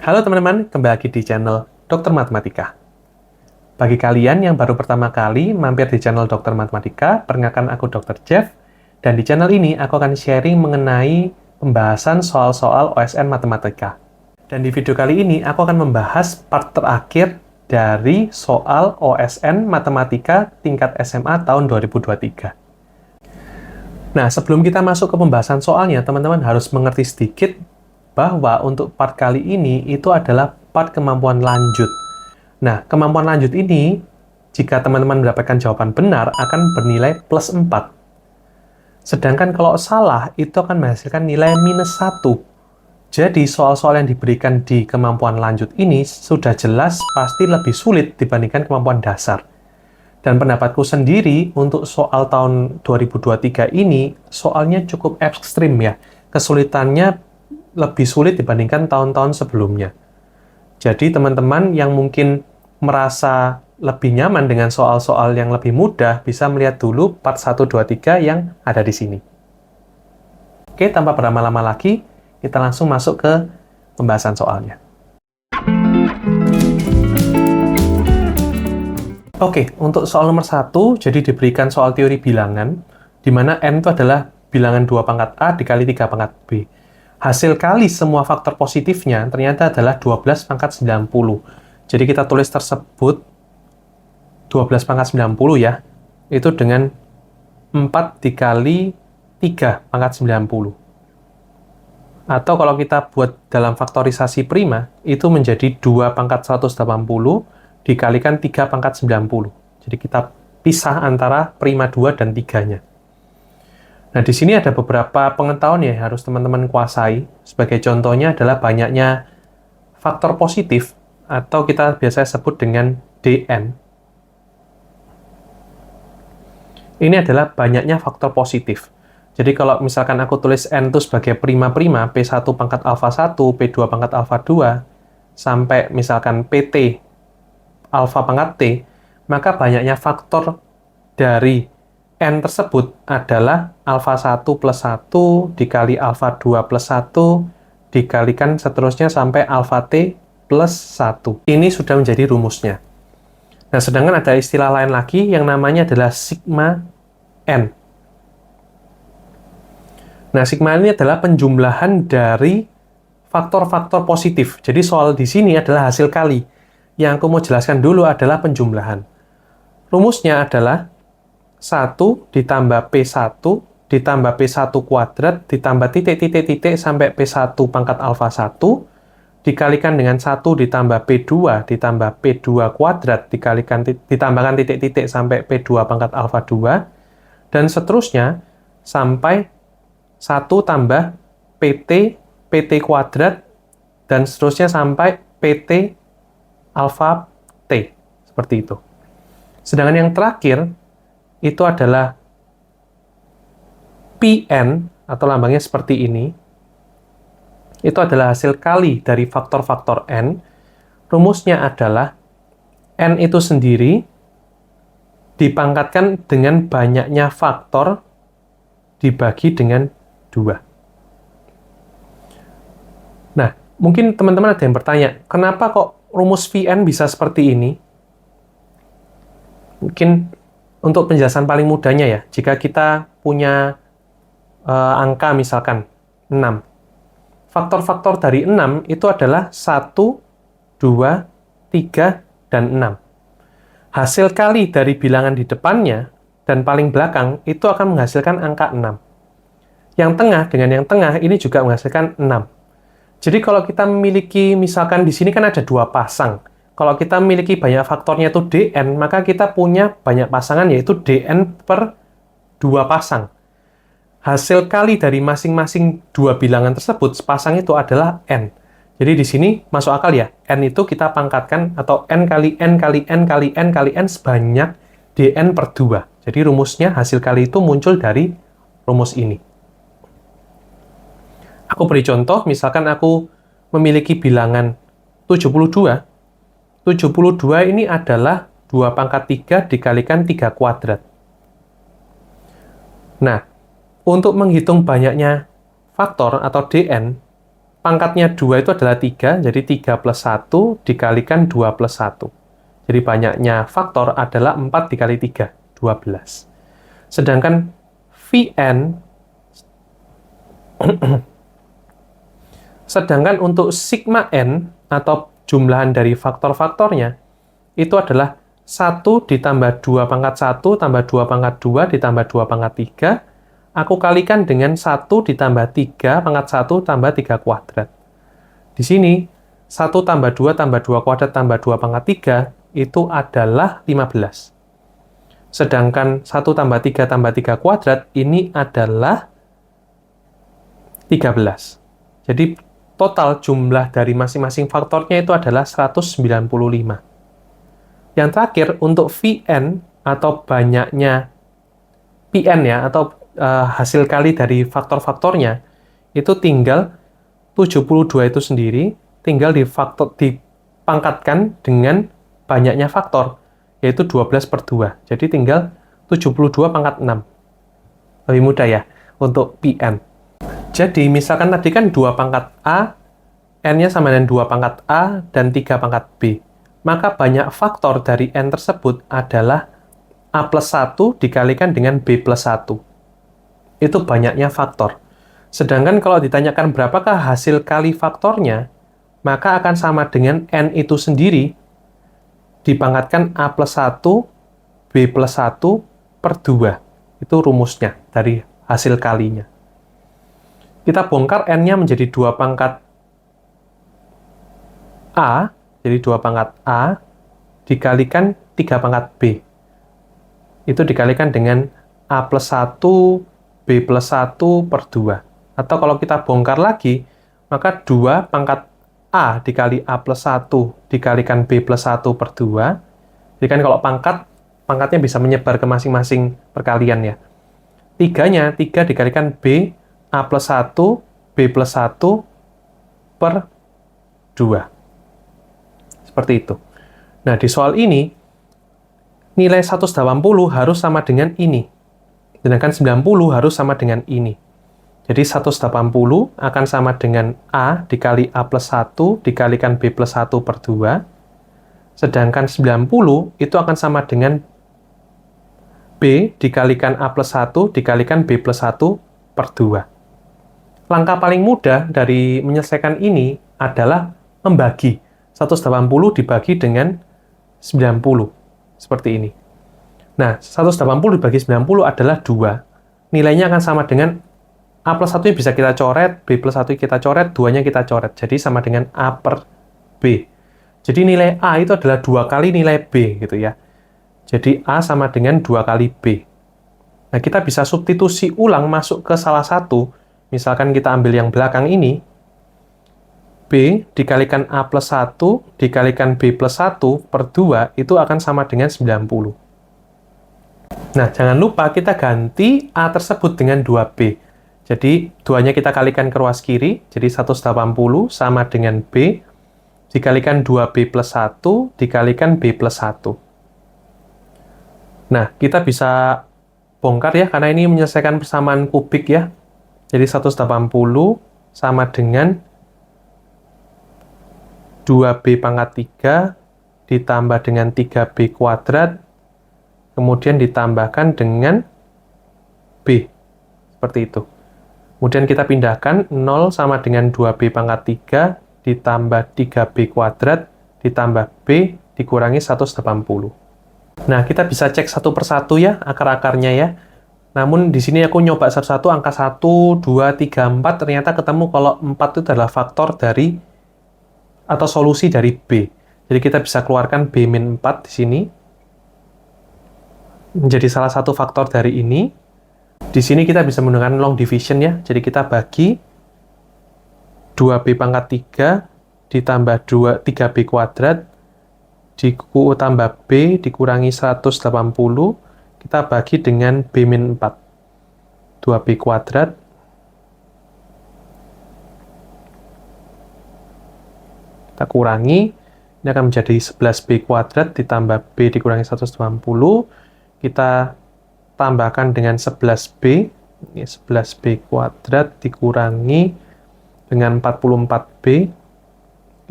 Halo teman-teman, kembali lagi di channel Dokter Matematika. Bagi kalian yang baru pertama kali mampir di channel Dokter Matematika, perkenalkan aku Dr. Jeff, dan di channel ini aku akan sharing mengenai pembahasan soal-soal OSN Matematika. Dan di video kali ini aku akan membahas part terakhir dari soal OSN Matematika tingkat SMA tahun 2023. Nah, sebelum kita masuk ke pembahasan soalnya, teman-teman harus mengerti sedikit bahwa untuk part kali ini itu adalah part kemampuan lanjut. Nah, kemampuan lanjut ini, jika teman-teman mendapatkan jawaban benar, akan bernilai plus 4. Sedangkan kalau salah, itu akan menghasilkan nilai minus 1. Jadi, soal-soal yang diberikan di kemampuan lanjut ini sudah jelas pasti lebih sulit dibandingkan kemampuan dasar. Dan pendapatku sendiri, untuk soal tahun 2023 ini, soalnya cukup ekstrim ya. Kesulitannya lebih sulit dibandingkan tahun-tahun sebelumnya. Jadi teman-teman yang mungkin merasa lebih nyaman dengan soal-soal yang lebih mudah bisa melihat dulu part 1, 2, 3 yang ada di sini. Oke, tanpa berlama-lama lagi, kita langsung masuk ke pembahasan soalnya. Oke, untuk soal nomor 1, jadi diberikan soal teori bilangan, di mana N itu adalah bilangan 2 pangkat A dikali 3 pangkat B. Hasil kali semua faktor positifnya ternyata adalah 12 pangkat 90. Jadi kita tulis tersebut 12 pangkat 90 ya, itu dengan 4 dikali 3 pangkat 90. Atau kalau kita buat dalam faktorisasi prima, itu menjadi 2 pangkat 180 dikalikan 3 pangkat 90. Jadi kita pisah antara prima 2 dan 3-nya. Nah, di sini ada beberapa pengetahuan yang harus teman-teman kuasai. Sebagai contohnya adalah banyaknya faktor positif, atau kita biasanya sebut dengan DN. Ini adalah banyaknya faktor positif. Jadi kalau misalkan aku tulis N itu sebagai prima-prima, P1 pangkat alfa 1, P2 pangkat alfa 2, sampai misalkan PT alfa pangkat T, maka banyaknya faktor dari N tersebut adalah alfa 1 plus 1 dikali alfa 2 plus 1 dikalikan seterusnya sampai alfa T plus 1. Ini sudah menjadi rumusnya. Nah, sedangkan ada istilah lain lagi yang namanya adalah sigma N. Nah, sigma ini adalah penjumlahan dari faktor-faktor positif. Jadi soal di sini adalah hasil kali. Yang aku mau jelaskan dulu adalah penjumlahan. Rumusnya adalah 1 ditambah P1 ditambah P1 kuadrat ditambah titik-titik-titik sampai P1 pangkat alfa 1 dikalikan dengan 1 ditambah P2 ditambah P2 kuadrat ditambahkan titik-titik sampai P2 pangkat alfa 2 dan seterusnya sampai 1 tambah PT kuadrat dan seterusnya sampai PT alfa T. Seperti itu. Sedangkan yang terakhir itu adalah Pn, atau lambangnya seperti ini. Itu adalah hasil kali dari faktor-faktor N. Rumusnya adalah N itu sendiri dipangkatkan dengan banyaknya faktor dibagi dengan 2. Nah, mungkin teman-teman ada yang bertanya, kenapa kok rumus Vn bisa seperti ini? Mungkin untuk penjelasan paling mudahnya ya, jika kita punya angka misalkan 6, faktor-faktor dari 6 itu adalah 1, 2, 3, dan 6. Hasil kali dari bilangan di depannya dan paling belakang itu akan menghasilkan angka 6. Yang tengah dengan yang tengah ini juga menghasilkan 6. Jadi kalau kita memiliki, misalkan di sini kan ada 2 pasang. Kalau kita memiliki banyak faktornya itu Dn, maka kita punya banyak pasangan yaitu Dn per 2 pasang. Hasil kali dari masing-masing 2 bilangan tersebut, sepasang itu adalah N. Jadi di sini masuk akal ya, N itu kita pangkatkan atau N kali N kali N kali N kali N sebanyak Dn per 2. Jadi rumusnya hasil kali itu muncul dari rumus ini. Aku beri contoh, misalkan aku memiliki bilangan 72. 72 ini adalah 2 pangkat 3 dikalikan 3 kuadrat. Nah, untuk menghitung banyaknya faktor atau Dn, pangkatnya 2 itu adalah 3, jadi 3 plus 1 dikalikan 2 plus 1. Jadi banyaknya faktor adalah 4 dikali 3, 12. Sedangkan Vn, sedangkan untuk sigma n, atau jumlahan dari faktor-faktornya, itu adalah 1 ditambah 2 pangkat 1 tambah 2 pangkat 2 ditambah 2 pangkat 3, aku kalikan dengan 1 ditambah 3 pangkat 1 tambah 3 kuadrat. Di sini, 1 tambah 2 tambah 2 kuadrat tambah 2 pangkat 3, itu adalah 15. Sedangkan 1 tambah 3 tambah 3 kuadrat, ini adalah 13. Jadi, total jumlah dari masing-masing faktornya itu adalah 195. Yang terakhir, untuk Vn, atau banyaknya Pn ya, atau hasil kali dari faktor-faktornya, itu tinggal 72 itu sendiri, tinggal dipangkatkan dengan banyaknya faktor, yaitu 12 per 2. Jadi tinggal 72 pangkat 6. Lebih mudah ya, untuk Pn. Jadi, misalkan tadi kan 2 pangkat A, N-nya sama dengan 2 pangkat A, dan 3 pangkat B. Maka banyak faktor dari N tersebut adalah A plus 1 dikalikan dengan B plus 1. Itu banyaknya faktor. Sedangkan kalau ditanyakan berapakah hasil kali faktornya, maka akan sama dengan N itu sendiri dipangkatkan A plus 1, B plus 1 per 2. Itu rumusnya dari hasil kalinya. Kita bongkar N-nya menjadi 2 pangkat A, jadi 2 pangkat A, dikalikan 3 pangkat B. Itu dikalikan dengan A plus 1, B plus 1 per 2. Atau kalau kita bongkar lagi, maka 2 pangkat A dikali A plus 1 dikalikan B plus 1 per 2. Jadi kan kalau pangkatnya bisa menyebar ke masing-masing perkalian ya. 3-nya, 3 dikalikan B, A plus 1, B plus 1 per 2. Seperti itu. Nah, di soal ini, nilai 180 harus sama dengan ini. Sedangkan 90 harus sama dengan ini. Jadi 180 akan sama dengan A dikali A plus 1 dikalikan B plus 1 per 2. Sedangkan 90 itu akan sama dengan B dikalikan A plus 1 dikalikan B plus 1 per 2. Langkah paling mudah dari menyelesaikan ini adalah membagi. 180 dibagi dengan 90. Seperti ini. Nah, 180 dibagi 90 adalah 2. Nilainya akan sama dengan A plus 1 bisa kita coret, B plus 1 kita coret, 2-nya kita coret. Jadi sama dengan A per B. Jadi nilai A itu adalah 2 kali nilai B, gitu ya. Jadi A sama dengan 2 kali B. Nah, kita bisa substitusi ulang masuk ke salah satu. Misalkan kita ambil yang belakang ini, B dikalikan A plus 1 dikalikan B plus 1 per 2 itu akan sama dengan 90. Nah, jangan lupa kita ganti A tersebut dengan 2B. Jadi, 2-nya kita kalikan ke ruas kiri, jadi 180 sama dengan B, dikalikan 2B plus 1, dikalikan B plus 1. Nah, kita bisa bongkar ya, karena ini menyelesaikan persamaan kubik ya. Jadi, 180 sama dengan 2B pangkat 3 ditambah dengan 3B kuadrat, kemudian ditambahkan dengan B. Seperti itu. Kemudian kita pindahkan 0 sama dengan 2B pangkat 3 ditambah 3B kuadrat ditambah B dikurangi 180. Nah, kita bisa cek satu persatu ya, akar-akarnya ya. Namun di sini aku nyoba satu-satu angka 1, 2, 3, 4, ternyata ketemu kalau 4 itu adalah faktor dari atau solusi dari B. Jadi kita bisa keluarkan B-4 di sini. Menjadi salah satu faktor dari ini. Di sini kita bisa menggunakan long division ya. Jadi kita bagi 2B pangkat 3 ditambah 3B kuadrat ditambah B dikurangi 180. Kita bagi dengan B-4. 2B kuadrat kita kurangi, ini akan menjadi 11B kuadrat ditambah B dikurangi 180. Kita tambahkan dengan 11B, ini 11B kuadrat dikurangi dengan 44B,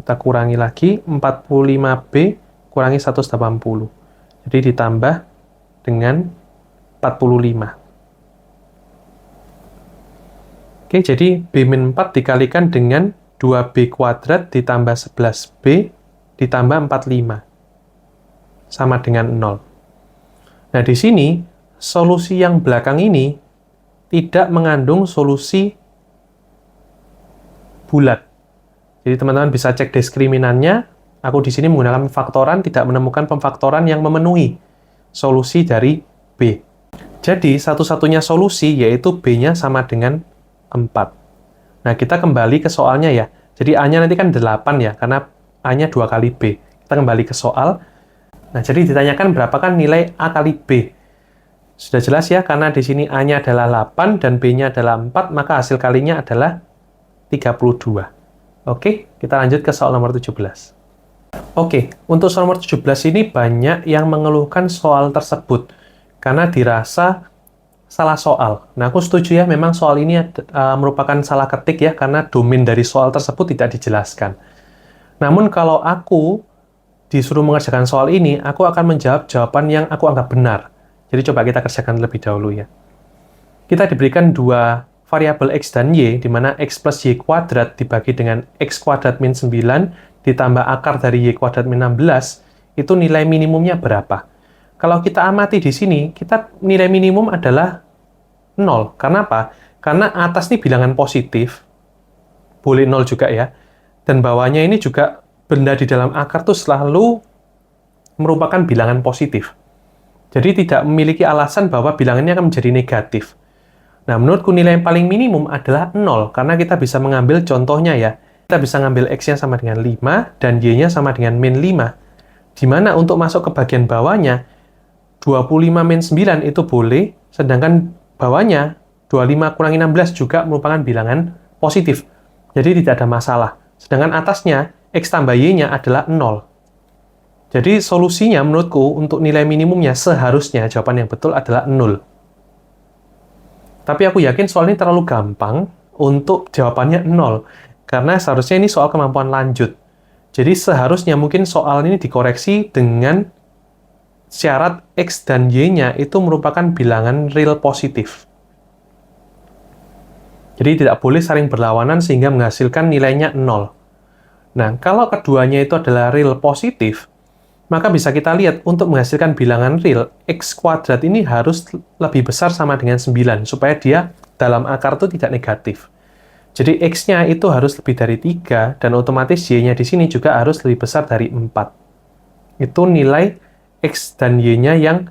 kita kurangi lagi, 45B kurangi 180. Jadi ditambah dengan 45. Oke, jadi B-4 dikalikan dengan 2B kuadrat ditambah 11B ditambah 45. Sama dengan 0. Nah, di sini, solusi yang belakang ini tidak mengandung solusi bulat. Jadi, teman-teman bisa cek diskriminannya. Aku di sini menggunakan pemfaktoran, tidak menemukan pemfaktoran yang memenuhi solusi dari B. Jadi, satu-satunya solusi yaitu B-nya sama dengan 4. Nah, kita kembali ke soalnya ya. Jadi, A-nya nanti kan 8 ya, karena A-nya 2 kali B. Kita kembali ke soal. Nah, jadi ditanyakan berapakah nilai A kali B. Sudah jelas ya, karena di sini A-nya adalah 8 dan B-nya adalah 4, maka hasil kalinya adalah 32. Oke, kita lanjut ke soal nomor 17. Oke, untuk soal nomor 17 ini banyak yang mengeluhkan soal tersebut, karena dirasa salah soal. Nah, aku setuju ya, memang soal ini merupakan salah ketik ya, karena domain dari soal tersebut tidak dijelaskan. Namun, kalau aku disuruh mengerjakan soal ini, aku akan menjawab jawaban yang aku anggap benar. Jadi, coba kita kerjakan terlebih dahulu ya. Kita diberikan dua variabel X dan Y, di mana X plus Y kuadrat dibagi dengan X kuadrat min 9, ditambah akar dari Y kuadrat min 16, itu nilai minimumnya berapa? Kalau kita amati di sini, nilai minimum adalah 0. Karena apa? Karena atas ini bilangan positif, boleh 0 juga ya, dan bawahnya ini juga benda di dalam akar tuh selalu merupakan bilangan positif. Jadi tidak memiliki alasan bahwa bilangannya akan menjadi negatif. Nah, menurutku nilai yang paling minimum adalah 0, karena kita bisa mengambil contohnya ya. Kita bisa ngambil X-nya sama dengan 5, dan Y-nya sama dengan min 5. Di mana untuk masuk ke bagian bawahnya, 25 min 9 itu boleh, sedangkan bawahnya 25 kurangi 16 juga merupakan bilangan positif. Jadi tidak ada masalah. Sedangkan atasnya, X tambah Y-nya adalah 0. Jadi solusinya menurutku untuk nilai minimumnya seharusnya jawaban yang betul adalah 0. Tapi aku yakin soal ini terlalu gampang untuk jawabannya 0. Karena seharusnya ini soal kemampuan lanjut. Jadi seharusnya mungkin soal ini dikoreksi dengan syarat X dan Y-nya itu merupakan bilangan real positif. Jadi tidak boleh saling berlawanan sehingga menghasilkan nilainya 0. Nah, kalau keduanya itu adalah real positif, maka bisa kita lihat untuk menghasilkan bilangan real, X kuadrat ini harus lebih besar sama dengan 9, supaya dia dalam akar itu tidak negatif. Jadi X-nya itu harus lebih dari 3, dan otomatis Y-nya di sini juga harus lebih besar dari 4. Itu nilai X dan Y-nya yang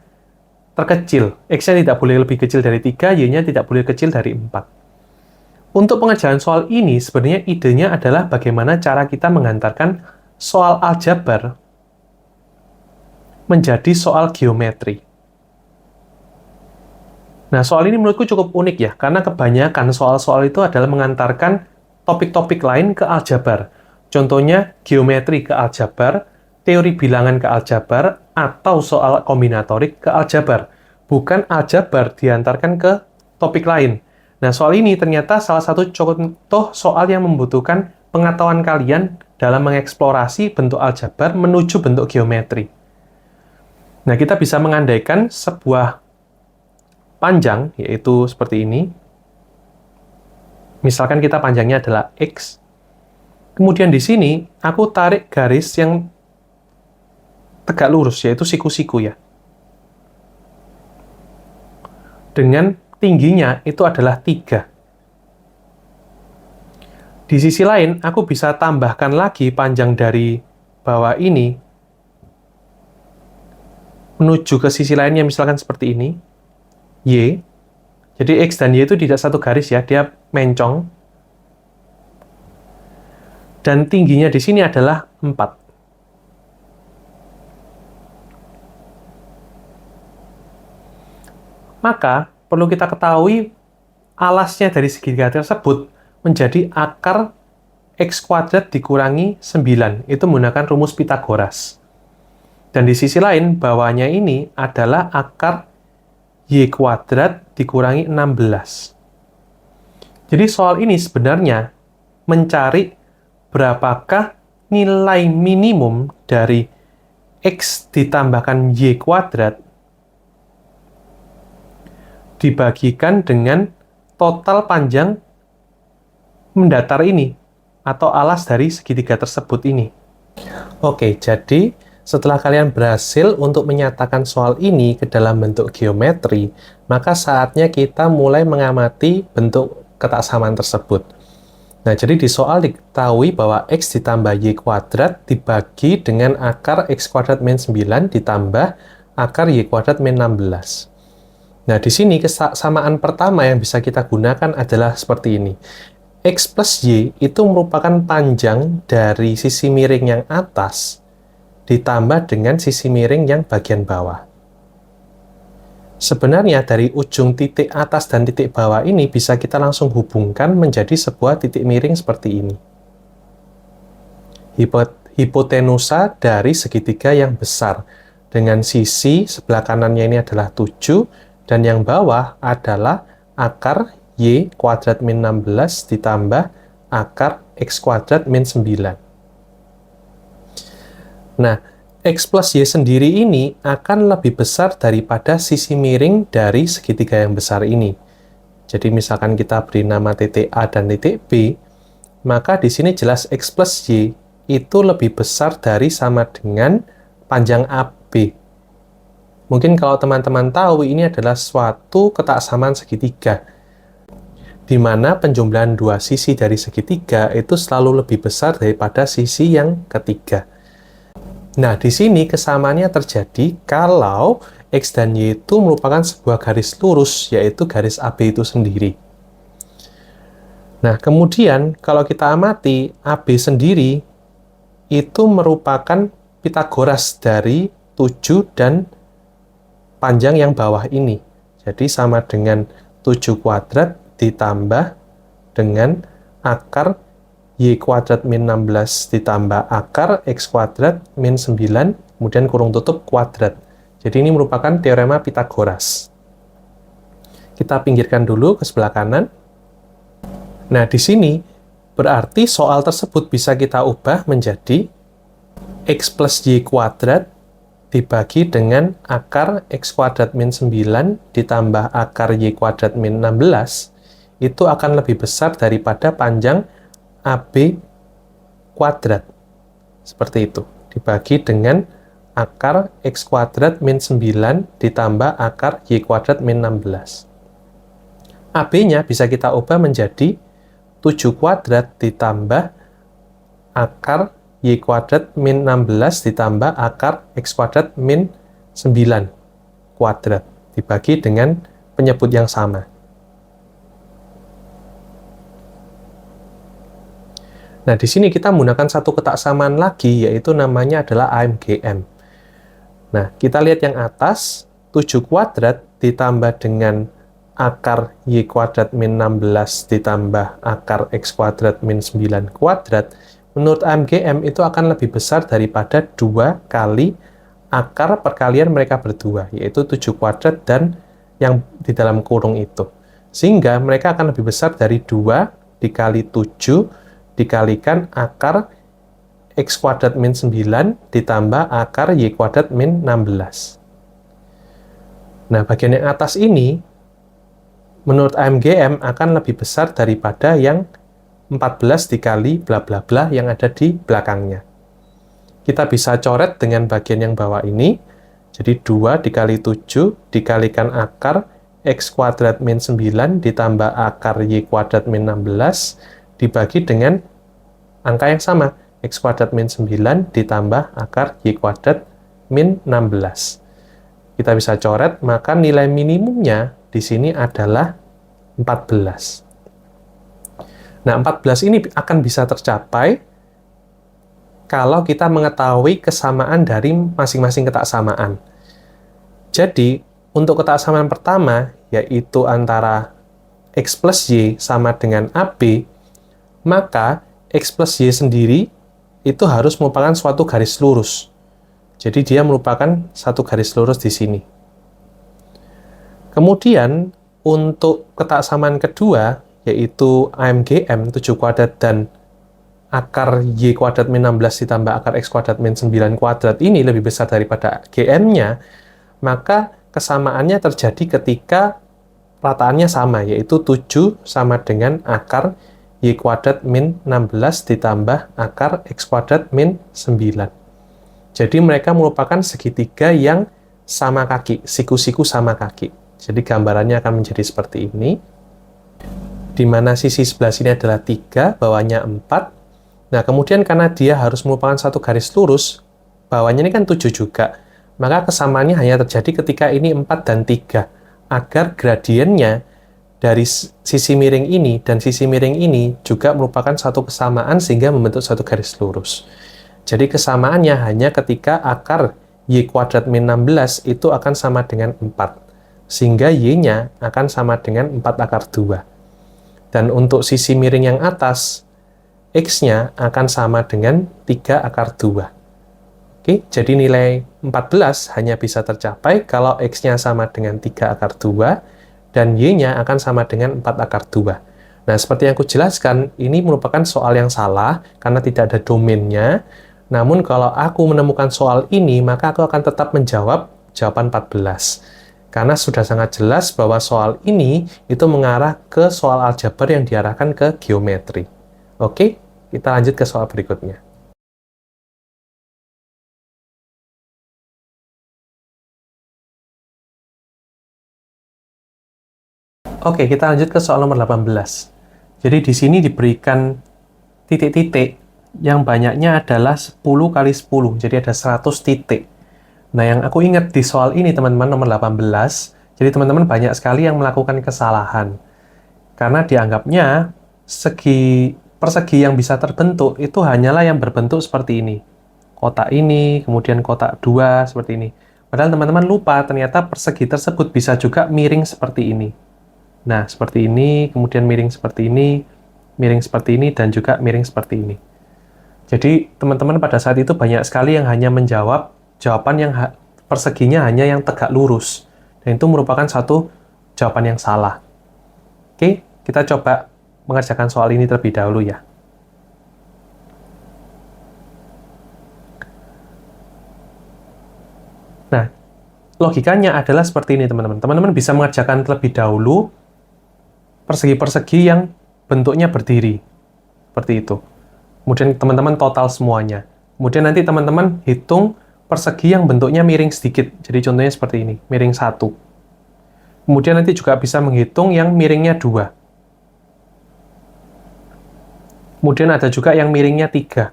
terkecil. X-nya tidak boleh lebih kecil dari 3, Y-nya tidak boleh kecil dari 4. Untuk pengerjaan soal ini, sebenarnya idenya adalah bagaimana cara kita menghantarkan soal aljabar menjadi soal geometri. Nah, soal ini menurutku cukup unik ya, karena kebanyakan soal-soal itu adalah mengantarkan topik-topik lain ke aljabar. Contohnya, geometri ke aljabar, teori bilangan ke aljabar, atau soal kombinatorik ke aljabar. Bukan aljabar diantarkan ke topik lain. Nah, soal ini ternyata salah satu contoh soal yang membutuhkan pengetahuan kalian dalam mengeksplorasi bentuk aljabar menuju bentuk geometri. Nah, kita bisa mengandaikan sebuah panjang, yaitu seperti ini. Misalkan kita panjangnya adalah X. Kemudian di sini, aku tarik garis yang tegak lurus, yaitu siku-siku ya. Dengan tingginya itu adalah 3. Di sisi lain, aku bisa tambahkan lagi panjang dari bawah ini menuju ke sisi lainnya, misalkan seperti ini, Y. Jadi X dan Y itu tidak satu garis ya, dia mencong. Dan tingginya di sini adalah 4. Maka, perlu kita ketahui alasnya dari segitiga tersebut menjadi akar X kuadrat dikurangi 9. Itu menggunakan rumus Pitagoras. Dan di sisi lain, bawahnya ini adalah akar Y kuadrat dikurangi 16. Jadi soal ini sebenarnya mencari berapakah nilai minimum dari X ditambahkan Y kuadrat dibagikan dengan total panjang mendatar ini, atau alas dari segitiga tersebut ini. Oke, jadi setelah kalian berhasil untuk menyatakan soal ini ke dalam bentuk geometri, maka saatnya kita mulai mengamati bentuk ketaksamaan tersebut. Nah, jadi di soal diketahui bahwa X ditambah Y kuadrat dibagi dengan akar X kuadrat min 9 ditambah akar Y kuadrat min 16. Nah, di sini kesamaan pertama yang bisa kita gunakan adalah seperti ini. X plus Y itu merupakan panjang dari sisi miring yang atas ditambah dengan sisi miring yang bagian bawah. Sebenarnya dari ujung titik atas dan titik bawah ini bisa kita langsung hubungkan menjadi sebuah titik miring seperti ini. Hipotenusa dari segitiga yang besar dengan sisi sebelah kanannya ini adalah 7 dan yang bawah adalah akar Y kuadrat min 16 ditambah akar X kuadrat min 9. Nah, X plus Y sendiri ini akan lebih besar daripada sisi miring dari segitiga yang besar ini. Jadi misalkan kita beri nama titik A dan titik B, maka di sini jelas X plus Y itu lebih besar dari sama dengan panjang AB. Mungkin kalau teman-teman tahu, ini adalah suatu ketaksamaan segitiga, di mana penjumlahan dua sisi dari segitiga itu selalu lebih besar daripada sisi yang ketiga. Nah, di sini kesamaannya terjadi kalau X dan Y itu merupakan sebuah garis lurus, yaitu garis AB itu sendiri. Nah, kemudian kalau kita amati, AB sendiri itu merupakan Pitagoras dari 7 dan panjang yang bawah ini. Jadi sama dengan 7 kuadrat ditambah dengan akar Y kuadrat min 16 ditambah akar X kuadrat min 9, kemudian kurung tutup kuadrat. Jadi ini merupakan teorema Pitagoras. Kita pinggirkan dulu ke sebelah kanan. Nah, di sini berarti soal tersebut bisa kita ubah menjadi X plus Y kuadrat dibagi dengan akar X kuadrat min 9 ditambah akar Y kuadrat min 16, itu akan lebih besar daripada panjang AB kuadrat. Seperti itu. Dibagi dengan akar X kuadrat min 9 ditambah akar Y kuadrat min 16. AB-nya bisa kita ubah menjadi 7 kuadrat ditambah akar Y kuadrat min 16 ditambah akar X kuadrat min 9 kuadrat. Dibagi dengan penyebut yang sama. Nah, di sini kita menggunakan satu ketaksamaan lagi, yaitu namanya adalah AMGM. Nah, kita lihat yang atas, 7 kuadrat ditambah dengan akar Y kuadrat min 16 ditambah akar X kuadrat min 9 kuadrat, menurut AMGM itu akan lebih besar daripada 2 kali akar perkalian mereka berdua, yaitu 7 kuadrat dan yang di dalam kurung itu. Sehingga mereka akan lebih besar dari 2 dikali 7 dikalikan akar X kuadrat min 9 ditambah akar Y kuadrat min 16. Nah, bagian yang atas ini, menurut AMGM akan lebih besar daripada yang 14 dikali bla bla bla yang ada di belakangnya. Kita bisa coret dengan bagian yang bawah ini. Jadi 2 dikali 7 dikalikan akar X kuadrat min 9 ditambah akar Y kuadrat min 16 dibagi dengan angka yang sama, X kuadrat min 9 ditambah akar Y kuadrat min 16. Kita bisa coret, maka nilai minimumnya di sini adalah 14. Nah, 14 ini akan bisa tercapai kalau kita mengetahui kesamaan dari masing-masing ketaksamaan. Jadi, untuk ketaksamaan pertama, yaitu antara X plus Y sama dengan AB, maka X plus Y sendiri itu harus merupakan suatu garis lurus. Jadi dia merupakan satu garis lurus di sini. Kemudian, untuk ketaksamaan kedua, yaitu AMGM 7 kuadrat dan akar Y kuadrat min 16 ditambah akar X kuadrat min 9 kuadrat ini lebih besar daripada GM-nya, maka kesamaannya terjadi ketika rataannya sama, yaitu 7 sama dengan akar Y kuadrat min 16 ditambah akar X kuadrat min 9. Jadi mereka merupakan segitiga yang sama kaki, siku-siku sama kaki. Jadi gambarannya akan menjadi seperti ini, di mana sisi sebelah sini adalah 3, bawahnya 4. Nah, kemudian karena dia harus merupakan satu garis lurus, bawahnya ini kan 7 juga, maka kesamaannya hanya terjadi ketika ini 4 dan 3, agar gradiennya dari sisi miring ini dan sisi miring ini juga merupakan satu kesamaan sehingga membentuk satu garis lurus. Jadi kesamaannya hanya ketika akar Y kuadrat min 16 itu akan sama dengan 4. Sehingga Y-nya akan sama dengan 4 akar 2. Dan untuk sisi miring yang atas, X-nya akan sama dengan 3 akar 2. Oke, jadi nilai 14 hanya bisa tercapai kalau X-nya sama dengan 3 akar 2, dan Y-nya akan sama dengan 4 akar 2. Nah, seperti yang aku jelaskan, ini merupakan soal yang salah karena tidak ada domainnya. Namun kalau aku menemukan soal ini, maka aku akan tetap menjawab jawaban 14. Karena sudah sangat jelas bahwa soal ini itu mengarah ke soal aljabar yang diarahkan ke geometri. Oke, kita lanjut ke soal berikutnya. Oke, kita lanjut ke soal nomor 18. Jadi di sini diberikan titik-titik yang banyaknya adalah 10 kali 10, jadi ada 100 titik. Nah, yang aku ingat di soal ini, teman-teman, nomor 18, jadi teman-teman banyak sekali yang melakukan kesalahan. Karena dianggapnya persegi yang bisa terbentuk itu hanyalah yang berbentuk seperti ini. Kotak ini, kemudian kotak 2, seperti ini. Padahal teman-teman lupa, ternyata persegi tersebut bisa juga miring seperti ini. Nah, seperti ini, kemudian miring seperti ini, dan juga miring seperti ini. Jadi, teman-teman pada saat itu banyak sekali yang hanya menjawab jawaban yang perseginya hanya yang tegak lurus. Dan itu merupakan satu jawaban yang salah. Oke, kita coba mengerjakan soal ini terlebih dahulu ya. Nah, logikanya adalah seperti ini, teman-teman. Teman-teman bisa mengerjakan terlebih dahulu persegi-persegi yang bentuknya berdiri. Seperti itu. Kemudian teman-teman total semuanya. Kemudian nanti teman-teman hitung persegi yang bentuknya miring sedikit. Jadi contohnya seperti ini, miring 1. Kemudian nanti juga bisa menghitung yang miringnya 2. Kemudian ada juga yang miringnya 3.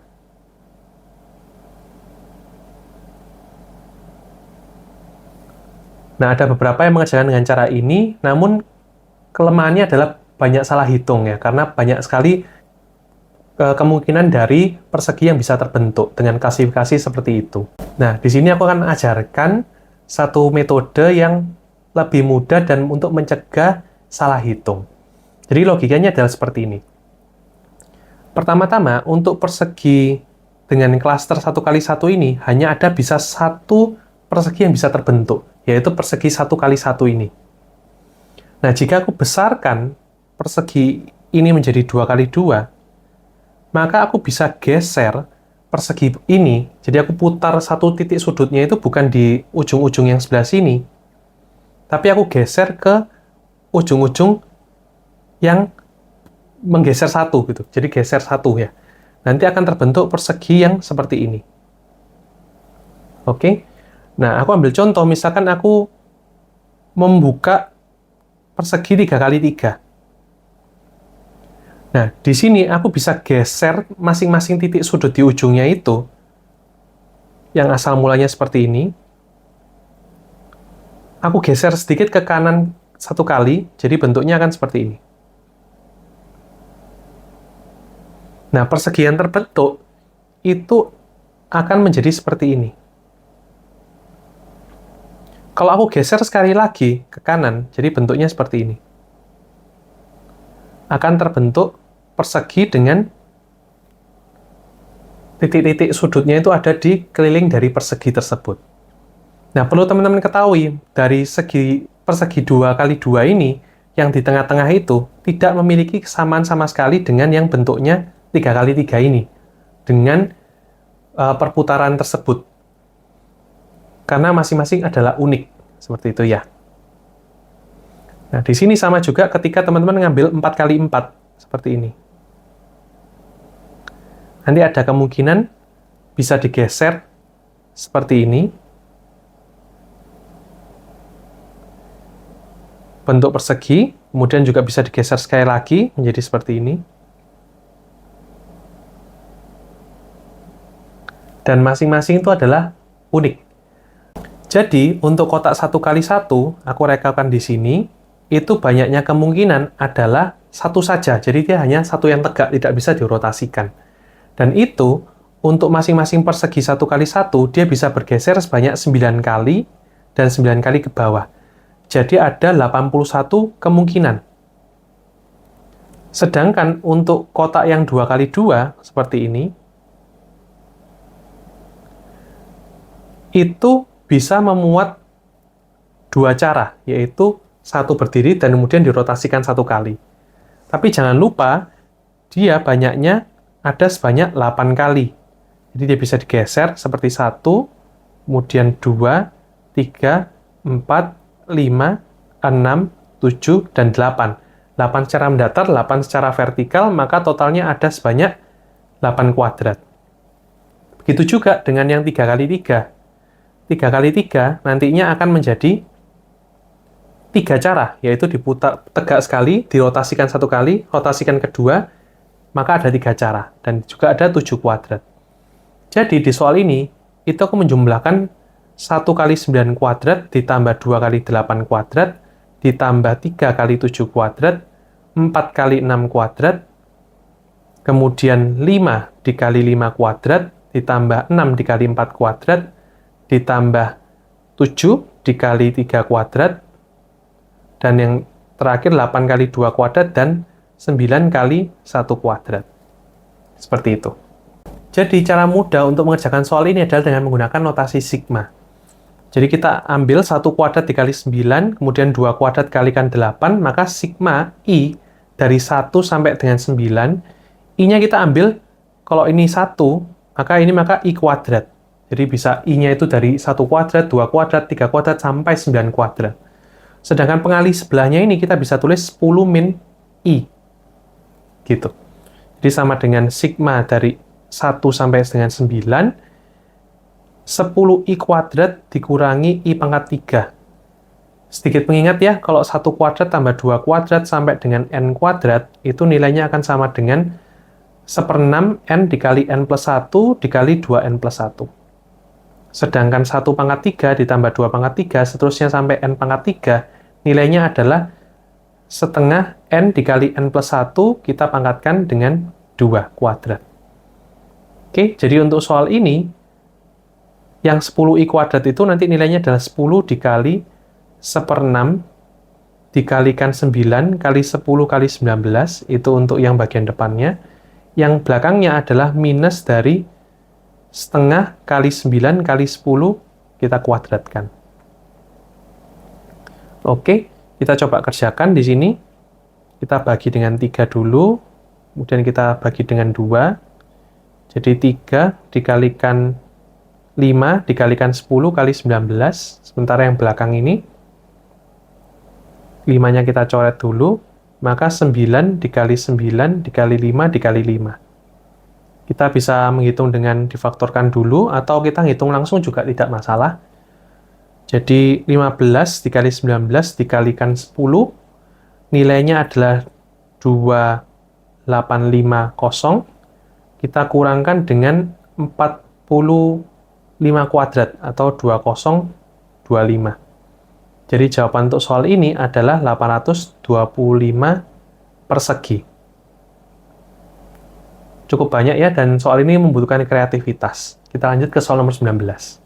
Nah, ada beberapa yang mengerjakan dengan cara ini, namun kelemahannya adalah banyak salah hitung ya, karena banyak sekali kemungkinan dari persegi yang bisa terbentuk dengan klasifikasi seperti itu. Nah, di sini aku akan ajarkan satu metode yang lebih mudah dan untuk mencegah salah hitung. Jadi logikanya adalah seperti ini. Pertama-tama, untuk persegi dengan klaster 1 kali 1 ini, hanya ada bisa satu persegi yang bisa terbentuk, yaitu persegi 1 kali 1 ini. Nah, jika aku besarkan persegi ini menjadi 2 kali 2, maka aku bisa geser persegi ini, jadi aku putar satu titik sudutnya itu bukan di ujung-ujung yang sebelah sini, tapi aku geser ke ujung-ujung yang menggeser satu gitu, jadi geser satu ya. Nanti akan terbentuk persegi yang seperti ini. Oke, nah aku ambil contoh, misalkan aku membuka persegi 3 kali 3. Nah, di sini aku bisa geser masing-masing titik sudut di ujungnya itu, yang asal mulanya seperti ini. Aku geser sedikit ke kanan 1 kali, jadi bentuknya akan seperti ini. Nah, persegi yang terbentuk itu akan menjadi seperti ini. Kalau aku geser sekali lagi ke kanan, jadi bentuknya seperti ini. Akan terbentuk persegi dengan titik-titik sudutnya itu ada di keliling dari persegi tersebut. Nah, perlu teman-teman ketahui, dari persegi 2 kali 2 ini, yang di tengah-tengah itu tidak memiliki kesamaan sama sekali dengan yang bentuknya 3x3 ini, dengan perputaran tersebut. Karena masing-masing adalah unik, seperti itu ya. Nah, di sini sama juga ketika teman-teman ngambil 4x4, seperti ini. Nanti ada kemungkinan bisa digeser seperti ini. Bentuk persegi, kemudian juga bisa digeser sekali lagi menjadi seperti ini. Dan masing-masing itu adalah unik. Jadi, untuk kotak 1x1, aku rekapkan di sini, itu banyaknya kemungkinan adalah satu saja. Jadi, dia hanya satu yang tegak, tidak bisa dirotasikan. Dan itu, untuk masing-masing persegi 1x1, dia bisa bergeser sebanyak 9 kali, dan 9 kali ke bawah. Jadi ada 81 kemungkinan. Sedangkan untuk kotak yang 2x2, seperti ini, itu bisa memuat dua cara, yaitu satu berdiri dan kemudian dirotasikan satu kali. Tapi jangan lupa, dia banyaknya ada sebanyak 8 kali. Jadi dia bisa digeser seperti 1, kemudian 2, 3, 4, 5, 6, 7, dan 8. 8 secara mendatar, 8 secara vertikal, maka totalnya ada sebanyak 8 kuadrat. Begitu juga dengan yang 3x3. 3x3 nantinya akan menjadi 3 cara, yaitu diputar tegak sekali, dirotasikan satu kali, rotasikan kedua, maka ada 3 cara, dan juga ada 7 kuadrat. Jadi di soal ini, itu aku menjumlahkan 1x9 kuadrat ditambah 2x8 kuadrat ditambah 3x7 kuadrat, 4x6 kuadrat, kemudian 5 dikali 5 kuadrat ditambah 6 dikali 4 kuadrat ditambah 7 dikali 3 kuadrat, dan yang terakhir 8 kali 2 kuadrat dan 9 kali 1 kuadrat. Seperti itu. Jadi cara mudah untuk mengerjakan soal ini adalah dengan menggunakan notasi sigma. Jadi kita ambil 1 kuadrat dikali 9, kemudian 2 kuadrat dikalikan 8, maka sigma I dari 1 sampai dengan 9, I-nya kita ambil, kalau ini 1, maka I kuadrat. Jadi bisa I-nya itu dari 1 kuadrat, 2 kuadrat, 3 kuadrat, sampai 9 kuadrat. Sedangkan pengali sebelahnya ini kita bisa tulis 10 min I. Gitu. Jadi sama dengan sigma dari 1 sampai dengan 9, 10i kuadrat dikurangi i pangkat 3. Sedikit pengingat ya, kalau 1 kuadrat tambah 2 kuadrat sampai dengan n kuadrat, itu nilainya akan sama dengan 1/6 n dikali n plus 1 dikali 2n plus 1. Sedangkan 1 pangkat 3 ditambah 2 pangkat 3, seterusnya sampai n pangkat 3, nilainya adalah setengah n dikali n plus 1, kita pangkatkan dengan 2 kuadrat. Oke, jadi untuk soal ini, yang 10i kuadrat itu nanti nilainya adalah 10 dikali 1/6 dikalikan 9 kali 10 kali 19, itu untuk yang bagian depannya. Yang belakangnya adalah minus dari setengah kali 9 kali 10 kita kuadratkan. Oke, kita coba kerjakan di sini. Kita bagi dengan 3 dulu, kemudian kita bagi dengan 2. Jadi 3 dikalikan 5 dikalikan 10 kali 19, sementara yang belakang ini, 5-nya kita coret dulu, maka 9 dikali 9 dikali 5 dikali 5. Kita bisa menghitung dengan difaktorkan dulu, atau kita hitung langsung juga tidak masalah. Jadi 15 dikali 19 dikalikan 10, nilainya adalah 2850, kita kurangkan dengan 45 kuadrat atau 2025. Jadi jawaban untuk soal ini adalah 825 persegi. Cukup banyak ya, dan soal ini membutuhkan kreativitas. Kita lanjut ke soal nomor 19.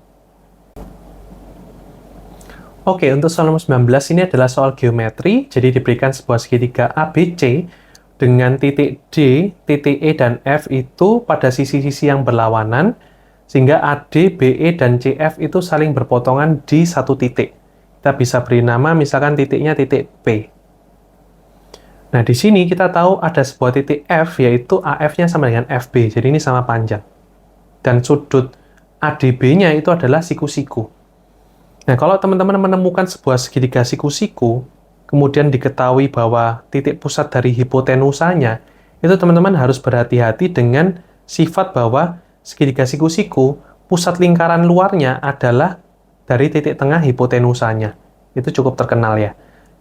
Oke, untuk soal nomor 19 ini adalah soal geometri. Jadi diberikan sebuah segitiga ABC dengan titik D, titik E, dan F itu pada sisi-sisi yang berlawanan, sehingga AD, BE, dan CF itu saling berpotongan di satu titik. Kita bisa beri nama, misalkan titiknya titik P. Nah, di sini kita tahu ada sebuah titik F, yaitu AF-nya sama dengan FB. Jadi ini sama panjang. Dan sudut ADB-nya itu adalah siku-siku. Nah, kalau teman-teman menemukan sebuah segitiga siku-siku, kemudian diketahui bahwa titik pusat dari hipotenusanya, itu teman-teman harus berhati-hati dengan sifat bahwa segitiga siku-siku, pusat lingkaran luarnya adalah dari titik tengah hipotenusanya. Itu cukup terkenal ya.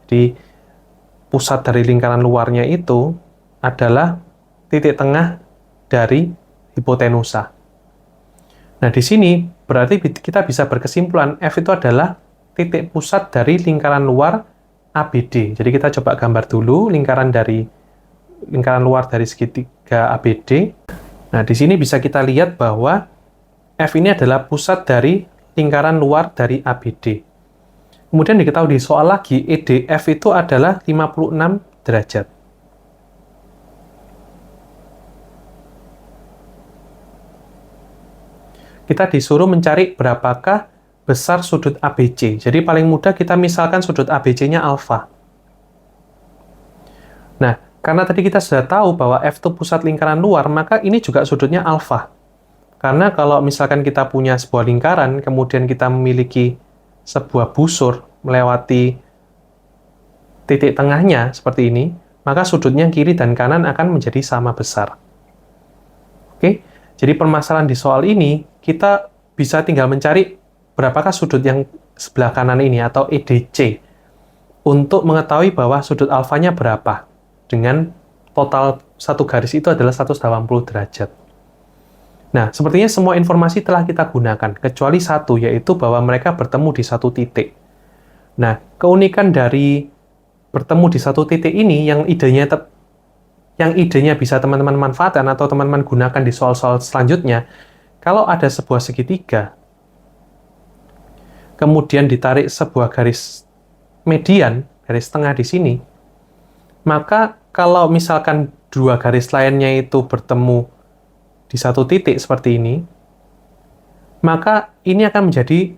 Jadi, pusat dari lingkaran luarnya itu adalah titik tengah dari hipotenusa. Nah, di sini berarti kita bisa berkesimpulan F itu adalah titik pusat dari lingkaran luar ABD. Jadi kita coba gambar dulu lingkaran luar dari segitiga ABD. Nah, di sini bisa kita lihat bahwa F ini adalah pusat dari lingkaran luar dari ABD. Kemudian diketahui di soal lagi, EDF itu adalah 56 derajat. Kita disuruh mencari berapakah besar sudut ABC. Jadi paling mudah kita misalkan sudut ABC-nya alfa. Nah, karena tadi kita sudah tahu bahwa F itu pusat lingkaran luar, maka ini juga sudutnya alfa. Karena kalau misalkan kita punya sebuah lingkaran, kemudian kita memiliki sebuah busur melewati titik tengahnya seperti ini, maka sudutnya kiri dan kanan akan menjadi sama besar. Oke, jadi permasalahan di soal ini, kita bisa tinggal mencari berapakah sudut yang sebelah kanan ini, atau EDC, untuk mengetahui bahwa sudut alfanya berapa, dengan total satu garis itu adalah 180 derajat. Nah, sepertinya semua informasi telah kita gunakan, kecuali satu, yaitu bahwa mereka bertemu di satu titik. Nah, keunikan dari bertemu di satu titik ini, yang idenya bisa teman-teman manfaatkan atau teman-teman gunakan di soal-soal selanjutnya, kalau ada sebuah segitiga, kemudian ditarik sebuah garis median, garis tengah di sini, maka kalau misalkan dua garis lainnya itu bertemu di satu titik seperti ini, maka ini akan menjadi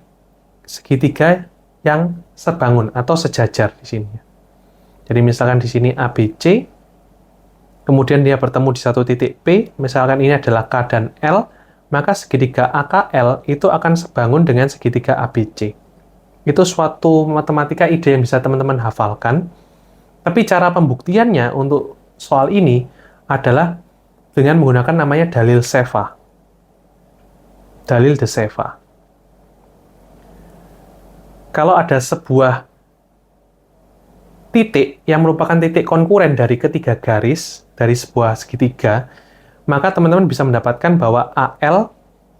segitiga yang sebangun atau sejajar di sini. Jadi misalkan di sini ABC, kemudian dia bertemu di satu titik P, misalkan ini adalah K dan L, maka segitiga AKL itu akan sebangun dengan segitiga ABC. Itu suatu matematika ide yang bisa teman-teman hafalkan, tapi cara pembuktiannya untuk soal ini adalah dengan menggunakan namanya dalil Seva. Dalil de Seva. Kalau ada sebuah titik yang merupakan titik konkuren dari ketiga garis dari sebuah segitiga, maka teman-teman bisa mendapatkan bahwa AL,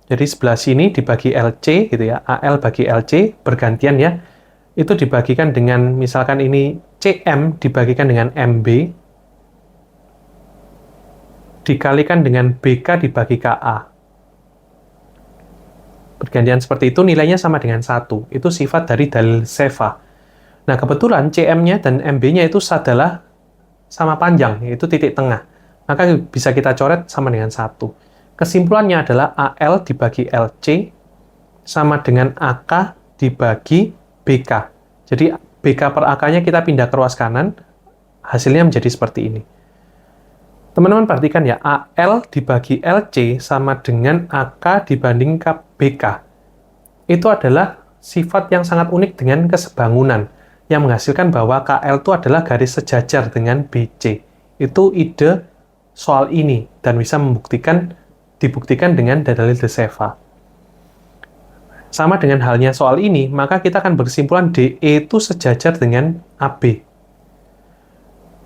jadi sebelah sini dibagi LC, gitu ya, AL bagi LC, bergantian ya, itu dibagikan dengan, misalkan ini CM dibagikan dengan MB, dikalikan dengan BK dibagi KA. Pergantian seperti itu nilainya sama dengan 1. Itu sifat dari dalil Seva. Nah, kebetulan CM-nya dan MB-nya itu adalah sama panjang, yaitu titik tengah. Maka bisa kita coret sama dengan 1. Kesimpulannya adalah AL dibagi LC sama dengan AK dibagi BK. Jadi BK per AK-nya kita pindah ke ruas kanan, hasilnya menjadi seperti ini. Teman-teman perhatikan ya, AL dibagi LC sama dengan AK dibanding BK. Itu adalah sifat yang sangat unik dengan kesebangunan, yang menghasilkan bahwa KL itu adalah garis sejajar dengan BC. Itu ide soal ini, dan bisa dibuktikan dengan dalil de Seva. Sama dengan halnya soal ini, maka kita akan berkesimpulan DE itu sejajar dengan AB.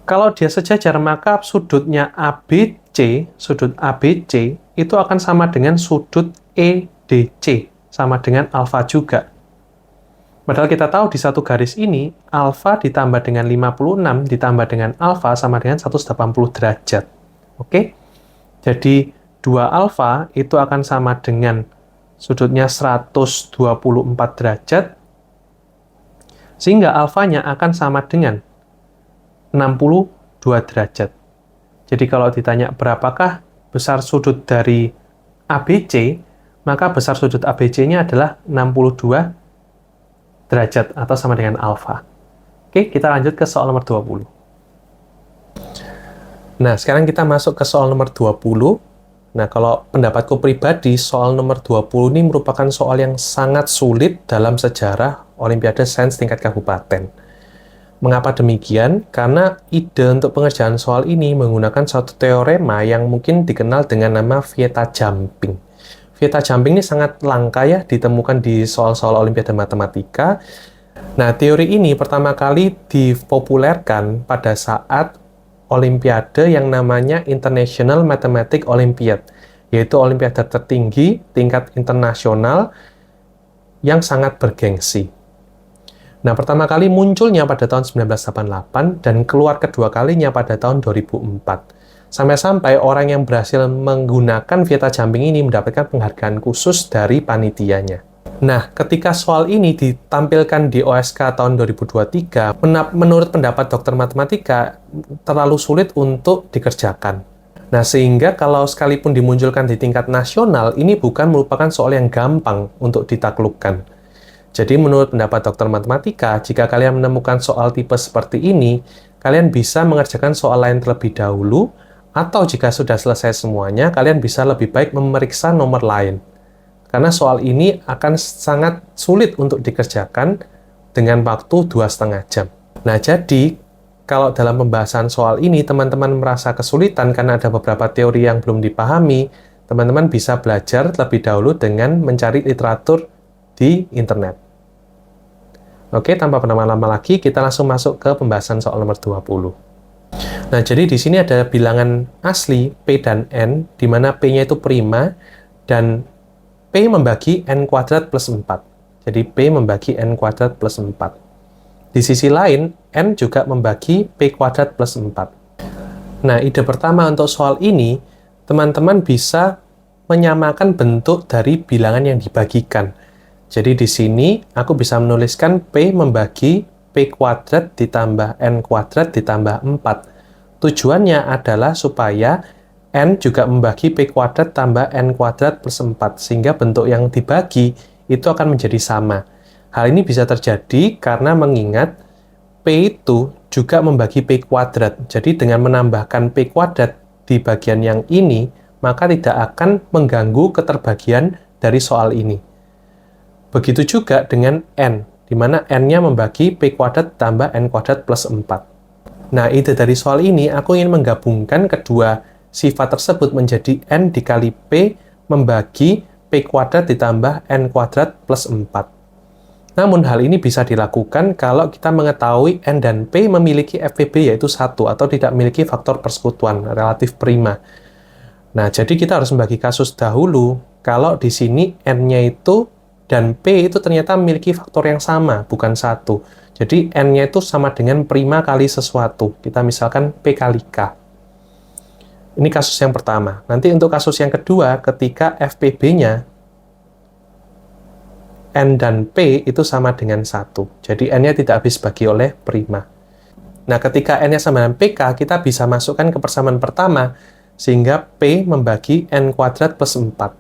Kalau dia sejajar, maka sudutnya ABC, sudut ABC, itu akan sama dengan sudut EDC, sama dengan alfa juga. Padahal kita tahu di satu garis ini, alfa ditambah dengan 56 ditambah dengan alfa sama dengan 180 derajat. Oke? Jadi, 2 alfa itu akan sama dengan sudutnya 124 derajat, sehingga alfanya akan sama dengan 62 derajat. Jadi kalau ditanya berapakah besar sudut dari ABC, maka besar sudut ABC-nya adalah 62 derajat atau sama dengan alfa. Oke, kita lanjut ke soal nomor 20. Nah, sekarang kita masuk ke soal nomor 20. Nah, kalau pendapatku pribadi, soal nomor 20 ini merupakan soal yang sangat sulit dalam sejarah Olimpiade Sains tingkat kabupaten. Mengapa demikian? Karena ide untuk pengerjaan soal ini menggunakan suatu teorema yang mungkin dikenal dengan nama Vieta jumping. Vieta jumping ini sangat langka ya ditemukan di soal-soal Olimpiade Matematika. Nah, teori ini pertama kali dipopulerkan pada saat Olimpiade yang namanya International Mathematics Olympiad, yaitu olimpiade tertinggi tingkat internasional yang sangat bergengsi. Nah, pertama kali munculnya pada tahun 1988 dan keluar kedua kalinya pada tahun 2004. Sampai-sampai orang yang berhasil menggunakan Vieta jumping ini mendapatkan penghargaan khusus dari panitianya. Nah, ketika soal ini ditampilkan di OSK tahun 2023, menurut pendapat dokter matematika, terlalu sulit untuk dikerjakan. Nah, sehingga kalau sekalipun dimunculkan di tingkat nasional, ini bukan merupakan soal yang gampang untuk ditaklukkan. Jadi, menurut pendapat dokter matematika, jika kalian menemukan soal tipe seperti ini, kalian bisa mengerjakan soal lain terlebih dahulu, atau jika sudah selesai semuanya, kalian bisa lebih baik memeriksa nomor lain. Karena soal ini akan sangat sulit untuk dikerjakan dengan waktu 2,5 jam. Nah, jadi kalau dalam pembahasan soal ini teman-teman merasa kesulitan karena ada beberapa teori yang belum dipahami, teman-teman bisa belajar terlebih dahulu dengan mencari literatur di internet. Oke, tanpa berlama-lama lagi, kita langsung masuk ke pembahasan soal nomor 20. Nah, jadi di sini ada bilangan asli P dan N, di mana P-nya itu prima, dan P membagi N kuadrat plus 4. Jadi, P membagi N kuadrat plus 4. Di sisi lain, N juga membagi P kuadrat plus 4. Nah, ide pertama untuk soal ini, teman-teman bisa menyamakan bentuk dari bilangan yang dibagikan. Jadi, di sini aku bisa menuliskan P membagi P kuadrat ditambah N kuadrat ditambah 4. Tujuannya adalah supaya N juga membagi P kuadrat tambah N kuadrat plus 4, sehingga bentuk yang dibagi itu akan menjadi sama. Hal ini bisa terjadi karena mengingat P itu juga membagi P kuadrat. Jadi dengan menambahkan P kuadrat di bagian yang ini, maka tidak akan mengganggu keterbagian dari soal ini. Begitu juga dengan N, di mana N-nya membagi P kuadrat tambah N kuadrat plus 4. Nah, ide dari soal ini, aku ingin menggabungkan kedua sifat tersebut menjadi N dikali P membagi P kuadrat ditambah N kuadrat plus 4. Namun, hal ini bisa dilakukan kalau kita mengetahui N dan P memiliki FPB yaitu 1 atau tidak memiliki faktor persekutuan relatif prima. Nah, jadi kita harus membagi kasus dahulu kalau di sini N-nya itu dan P itu ternyata memiliki faktor yang sama, bukan 1. Jadi, N-nya itu sama dengan prima kali sesuatu. Kita misalkan P kali K. Ini kasus yang pertama. Nanti untuk kasus yang kedua, ketika FPB-nya N dan P itu sama dengan 1. Jadi N-nya tidak habis bagi oleh prima. Nah, ketika N-nya sama dengan PK, kita bisa masukkan ke persamaan pertama, sehingga P membagi N kuadrat plus 4.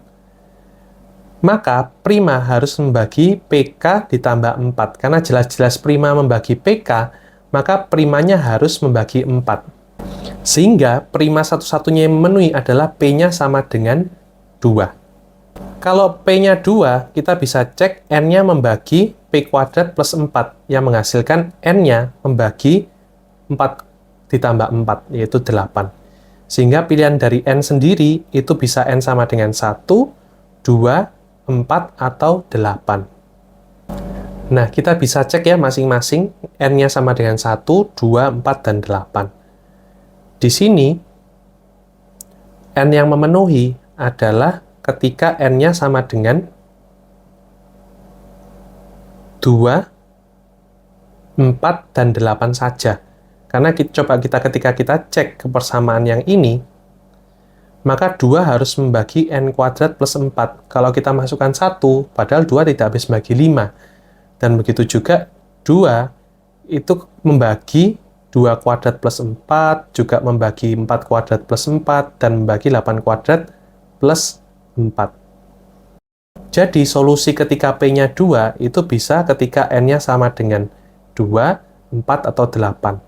Maka, prima harus membagi PK ditambah 4. Karena jelas-jelas prima membagi PK, maka primanya harus membagi 4. Sehingga prima satu-satunya yang memenuhi adalah P-nya sama dengan 2. Kalau P-nya 2, kita bisa cek N-nya membagi P kuadrat plus 4, yang menghasilkan N-nya membagi 4 ditambah 4, yaitu 8. Sehingga pilihan dari N sendiri itu bisa N sama dengan 1, 2, 4, atau 8. Nah, kita bisa cek ya masing-masing N-nya sama dengan 1, 2, 4, dan 8. Di sini, N yang memenuhi adalah ketika N-nya sama dengan 2, 4, dan 8 saja. Karena ketika kita cek kebersamaan yang ini, maka 2 harus membagi N kuadrat plus 4. Kalau kita masukkan 1, padahal 2 tidak habis bagi 5. Dan begitu juga 2 itu membagi 2 kuadrat plus 4, juga membagi 4 kuadrat plus 4, dan membagi 8 kuadrat plus 4. Jadi, solusi ketika P-nya 2 itu bisa ketika N-nya sama dengan 2, 4, atau 8.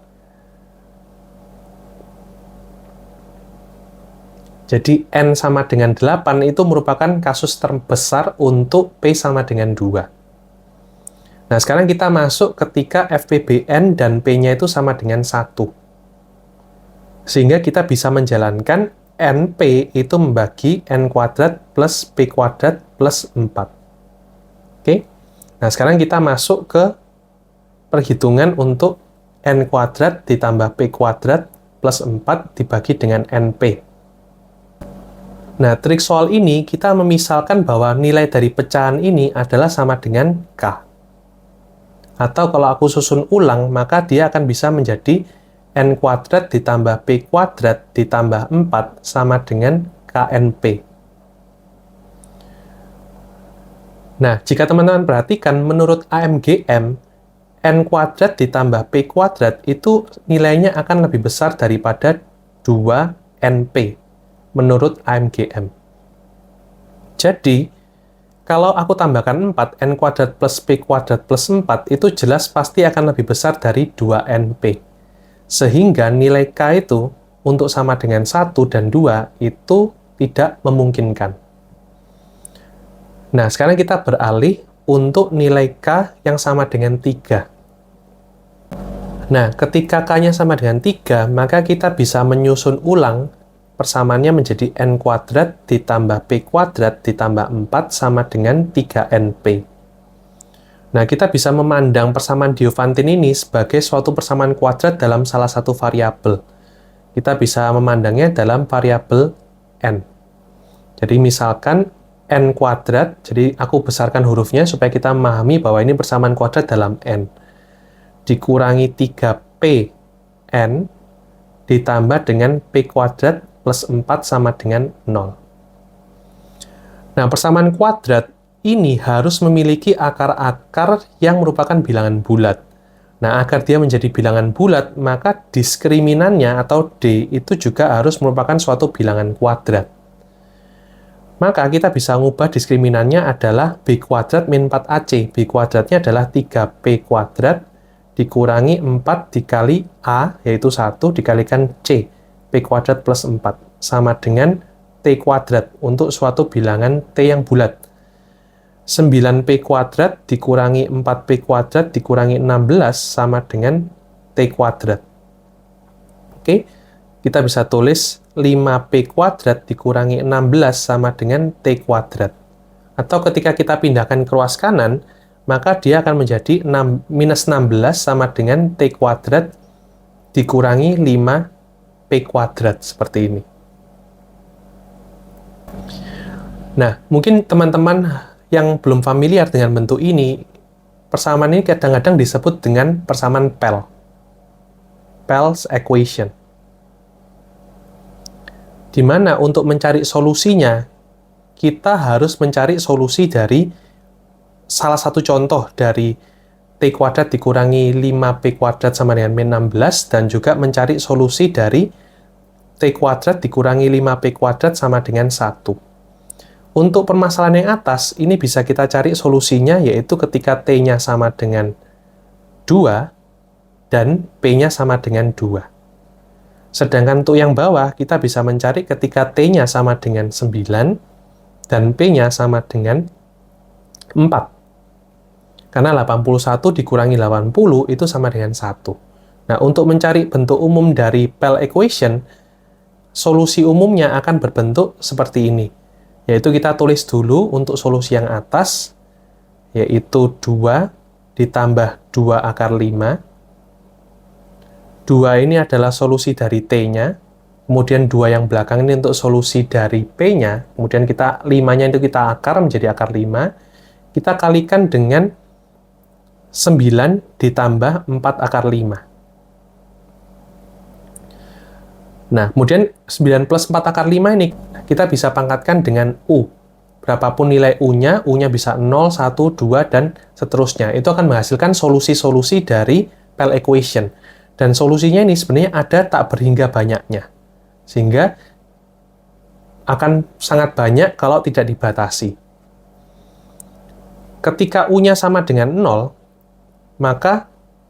Jadi N sama dengan 8 itu merupakan kasus terbesar untuk P sama dengan 2. Nah, sekarang kita masuk ketika FPBN dan P-nya itu sama dengan 1. Sehingga kita bisa menjalankan NP itu membagi N kuadrat plus P kuadrat plus 4. Oke? Nah, sekarang kita masuk ke perhitungan untuk N kuadrat ditambah P kuadrat plus 4 dibagi dengan NP. Nah, trik soal ini kita memisalkan bahwa nilai dari pecahan ini adalah sama dengan K. Atau kalau aku susun ulang, maka dia akan bisa menjadi N kuadrat ditambah P kuadrat ditambah 4 sama dengan KNP. Nah, jika teman-teman perhatikan, menurut AMGM, N kuadrat ditambah P kuadrat itu nilainya akan lebih besar daripada 2NP. Menurut AMGM. Jadi, kalau aku tambahkan 4, N kuadrat plus P kuadrat plus 4, itu jelas pasti akan lebih besar dari 2NP. Sehingga nilai K itu, untuk sama dengan 1 dan 2, itu tidak memungkinkan. Nah, sekarang kita beralih untuk nilai K yang sama dengan 3. Nah, ketika K-nya sama dengan 3, maka kita bisa menyusun ulang persamaannya menjadi N kuadrat ditambah P kuadrat ditambah 4 sama dengan 3NP. Nah, kita bisa memandang persamaan Diophantine ini sebagai suatu persamaan kuadrat dalam salah satu variabel. Kita bisa memandangnya dalam variabel N. Jadi, misalkan N kuadrat, jadi aku besarkan hurufnya supaya kita memahami bahwa ini persamaan kuadrat dalam N. Dikurangi 3P N ditambah dengan P kuadrat plus 4 sama dengan 0. Nah, persamaan kuadrat ini harus memiliki akar-akar yang merupakan bilangan bulat. Nah, agar dia menjadi bilangan bulat, maka diskriminannya atau D itu juga harus merupakan suatu bilangan kuadrat. Maka kita bisa mengubah diskriminannya adalah B kuadrat min 4AC. B kuadratnya adalah 3P kuadrat dikurangi 4 dikali A, yaitu 1, dikalikan C. P kuadrat plus 4, sama dengan T kuadrat untuk suatu bilangan T yang bulat. 9P kuadrat dikurangi 4P kuadrat dikurangi 16 sama dengan T kuadrat. Oke, kita bisa tulis 5P kuadrat dikurangi 16 sama dengan T kuadrat. Atau ketika kita pindahkan ke ruas kanan, maka dia akan menjadi minus 16 sama dengan T kuadrat dikurangi 5 P kuadrat, seperti ini. Nah, mungkin teman-teman yang belum familiar dengan bentuk ini, persamaan ini kadang-kadang disebut dengan persamaan Pell. Pell's equation. Di mana untuk mencari solusinya, kita harus mencari solusi dari salah satu contoh dari T kuadrat dikurangi 5P kuadrat sama dengan min 16, dan juga mencari solusi dari T kuadrat dikurangi 5P kuadrat sama dengan 1. Untuk permasalahan yang atas, ini bisa kita cari solusinya, yaitu ketika T-nya sama dengan 2, dan P-nya sama dengan 2. Sedangkan untuk yang bawah, kita bisa mencari ketika T-nya sama dengan 9, dan P-nya sama dengan 4. Karena 81 dikurangi 80 itu sama dengan 1. Nah, untuk mencari bentuk umum dari Pell equation, solusi umumnya akan berbentuk seperti ini. Yaitu kita tulis dulu untuk solusi yang atas, yaitu 2 ditambah 2 akar 5. 2 ini adalah solusi dari T-nya, kemudian 2 yang belakang ini untuk solusi dari P-nya, kemudian 5-nya itu kita akar menjadi akar 5, kita kalikan dengan 9 ditambah 4 akar 5. Nah, kemudian 9 plus 4 akar 5 ini kita bisa pangkatkan dengan U. Berapapun nilai U-nya bisa 0, 1, 2, dan seterusnya. Itu akan menghasilkan solusi-solusi dari Pell equation. Dan solusinya ini sebenarnya ada tak berhingga banyaknya. Sehingga akan sangat banyak kalau tidak dibatasi. Ketika U-nya sama dengan 0, maka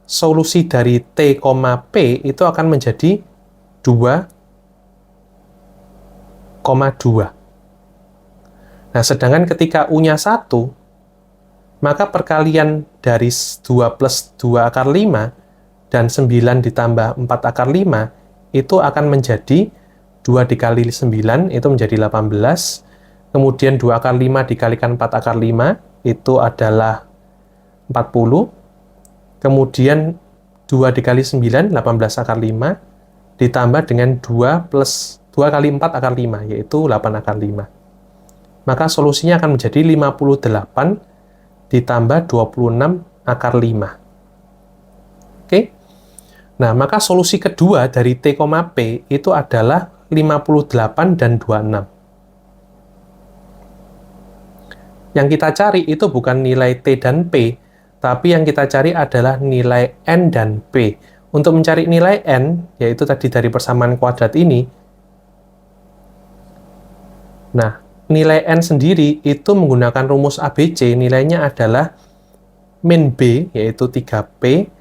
solusi dari T, P itu akan menjadi 2 Nah, sedangkan ketika U-nya 1, maka perkalian dari 2 plus 2 akar 5 dan 9 ditambah 4 akar 5 itu akan menjadi 2 dikali 9 itu menjadi 18. Kemudian 2 akar 5 dikalikan 4 akar 5 itu adalah 40. Kemudian 2 dikali 9, 18 akar 5, ditambah dengan 2 plus 2 kali 4 akar 5, yaitu 8 akar 5. Maka solusinya akan menjadi 58 ditambah 26 akar 5. Oke? Nah, maka solusi kedua dari T, P itu adalah 58 dan 26. Yang kita cari itu bukan nilai T dan P, tapi yang kita cari adalah nilai N dan P. Untuk mencari nilai N, yaitu tadi dari persamaan kuadrat ini, nah, nilai N sendiri itu menggunakan rumus ABC, nilainya adalah min B, yaitu 3P,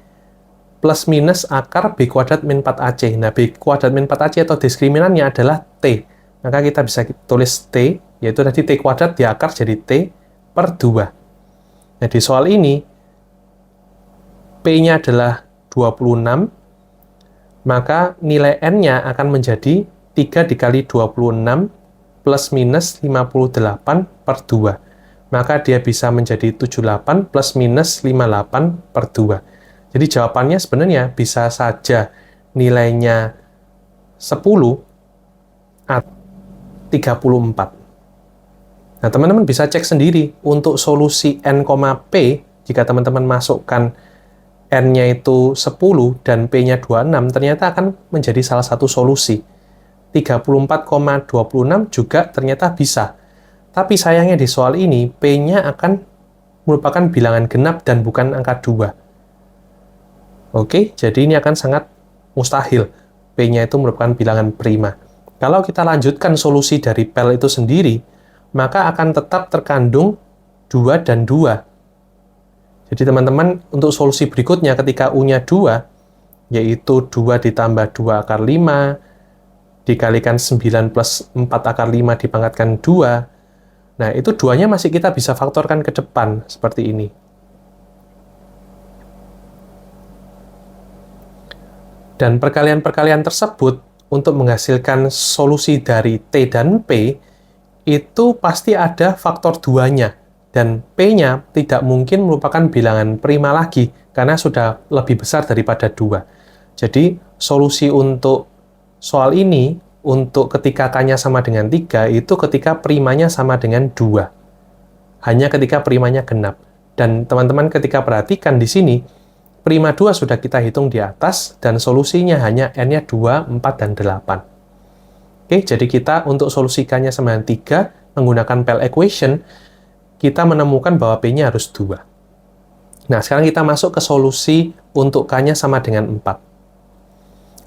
plus minus akar B kuadrat min 4AC. Nah, B kuadrat min 4AC atau diskriminannya adalah T. Maka kita bisa tulis T, yaitu tadi T kuadrat diakar jadi T per 2. Nah, di soal ini, P-nya adalah 26, maka nilai N-nya akan menjadi 3 dikali 26 plus minus 58 per 2. Maka dia bisa menjadi 78 plus minus 58 per 2. Jadi jawabannya sebenarnya bisa saja nilainya 10 atau 34. Nah, teman-teman bisa cek sendiri untuk solusi N, P, jika teman-teman masukkan N-nya itu 10 dan P-nya 26, ternyata akan menjadi salah satu solusi. 34,26 juga ternyata bisa. Tapi sayangnya di soal ini, P-nya akan merupakan bilangan genap dan bukan angka 2. Oke, jadi ini akan sangat mustahil. P-nya itu merupakan bilangan prima. Kalau kita lanjutkan solusi dari PEL itu sendiri, maka akan tetap terkandung 2 dan 2. Jadi teman-teman, untuk solusi berikutnya ketika U-nya 2, yaitu 2 ditambah 2 akar 5, dikalikan 9 plus 4 akar 5 dipangkatkan 2. Nah, itu 2-nya masih kita bisa faktorkan ke depan, seperti ini. Dan perkalian-perkalian tersebut, untuk menghasilkan solusi dari T dan P, itu pasti ada faktor 2-nya. Dan P-nya tidak mungkin merupakan bilangan prima lagi, karena sudah lebih besar daripada 2. Jadi, solusi untuk soal ini, untuk ketika K-nya sama dengan 3, itu ketika primanya sama dengan 2. Hanya ketika primanya genap. Dan teman-teman ketika perhatikan di sini, prima 2 sudah kita hitung di atas, dan solusinya hanya N-nya 2, 4, dan 8. Oke, jadi kita untuk solusi K-nya sama dengan 3, menggunakan PEL equation, kita menemukan bahwa P-nya harus 2. Nah, sekarang kita masuk ke solusi untuk K-nya sama dengan 4.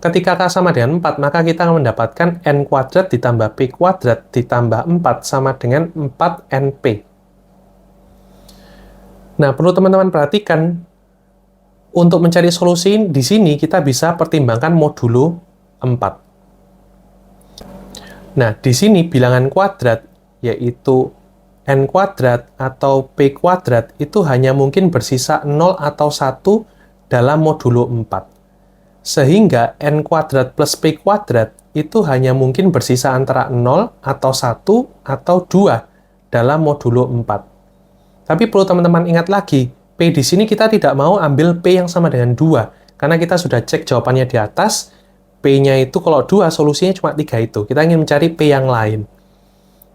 Ketika K sama dengan 4, maka kita akan mendapatkan N kuadrat ditambah P kuadrat ditambah 4 sama dengan 4NP. Nah, perlu teman-teman perhatikan, untuk mencari solusi di sini, kita bisa pertimbangkan modulo 4. Nah, di sini bilangan kuadrat, yaitu N kuadrat atau P kuadrat, itu hanya mungkin bersisa 0 atau 1 dalam modulo 4. Sehingga N kuadrat plus P kuadrat itu hanya mungkin bersisa antara 0 atau 1 atau 2 dalam modulo 4. Tapi perlu teman-teman ingat lagi, P di sini kita tidak mau ambil P yang sama dengan 2, karena kita sudah cek jawabannya di atas, P-nya itu kalau 2, solusinya cuma 3 itu. Kita ingin mencari P yang lain.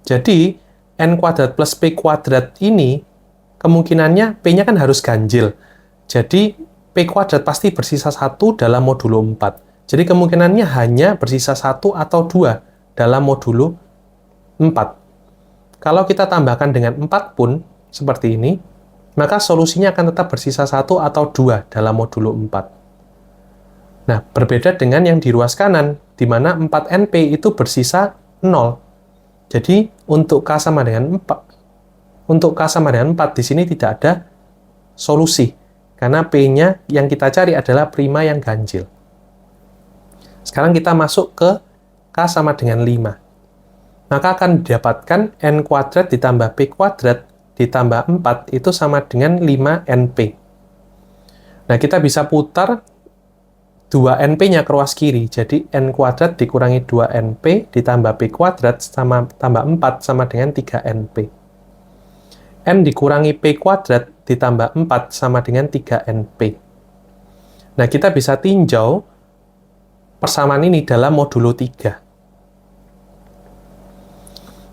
Jadi, N kuadrat plus P kuadrat ini, kemungkinannya P-nya kan harus ganjil. Jadi, P kuadrat pasti bersisa 1 dalam modulo 4. Jadi kemungkinannya hanya bersisa 1 atau 2 dalam modulo 4. Kalau kita tambahkan dengan 4 pun, seperti ini, maka solusinya akan tetap bersisa 1 atau 2 dalam modulo 4. Nah, berbeda dengan yang di ruas kanan, di mana 4NP itu bersisa 0. Jadi, untuk K sama dengan 4, di sini tidak ada solusi. Karena P-nya yang kita cari adalah prima yang ganjil. Sekarang kita masuk ke K sama dengan 5. maka akan didapatkan n kuadrat ditambah p kuadrat ditambah 4 itu sama dengan 5np. Nah, kita bisa putar 2np-nya ke ruas kiri, jadi n kuadrat dikurangi 2np ditambah p kuadrat sama tambah 4 sama dengan 3np. N dikurangi p kuadrat ditambah 4 sama dengan 3np. Nah, kita bisa tinjau persamaan ini dalam modulo 3.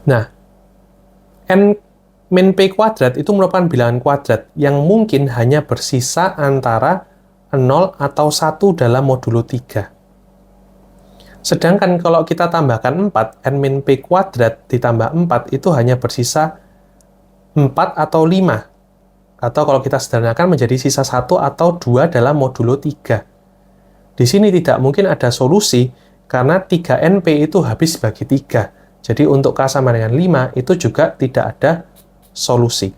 Nah, n min p kuadrat itu merupakan bilangan kuadrat yang mungkin hanya bersisa antara 0 atau 1 dalam modulo 3. Sedangkan kalau kita tambahkan 4, n min p kuadrat ditambah 4 itu hanya bersisa 4 atau 5. Atau kalau kita sederhanakan menjadi sisa 1 atau 2 dalam modulo 3. Di sini tidak mungkin ada solusi karena 3np itu habis bagi 3. Jadi untuk K sama dengan 5 itu juga tidak ada solusi.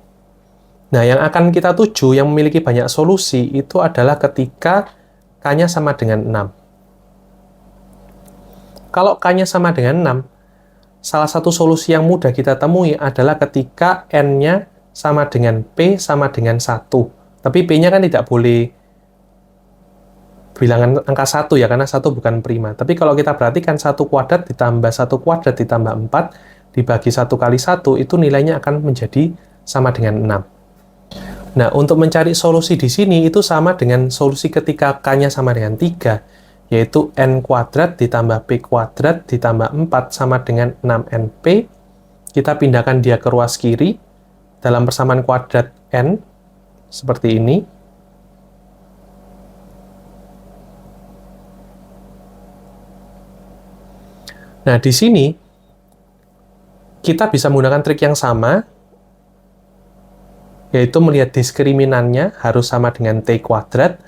Nah, yang akan kita tuju yang memiliki banyak solusi itu adalah ketika K-nya sama dengan 6. Kalau K-nya sama dengan 6, salah satu solusi yang mudah kita temui adalah ketika N-nya sama dengan P sama dengan 1. Tapi P-nya kan tidak boleh bilangan angka 1 ya, karena 1 bukan prima. Tapi kalau kita perhatikan 1 kuadrat ditambah 1 kuadrat ditambah 4 dibagi 1 kali 1, itu nilainya akan menjadi sama dengan 6. Nah, untuk mencari solusi di sini itu sama dengan solusi ketika K-nya sama dengan 3, yaitu N kuadrat ditambah P kuadrat ditambah 4 sama dengan 6NP. Kita pindahkan dia ke ruas kiri dalam persamaan kuadrat N, seperti ini. Nah, di sini kita bisa menggunakan trik yang sama, yaitu melihat diskriminannya harus sama dengan T kuadrat,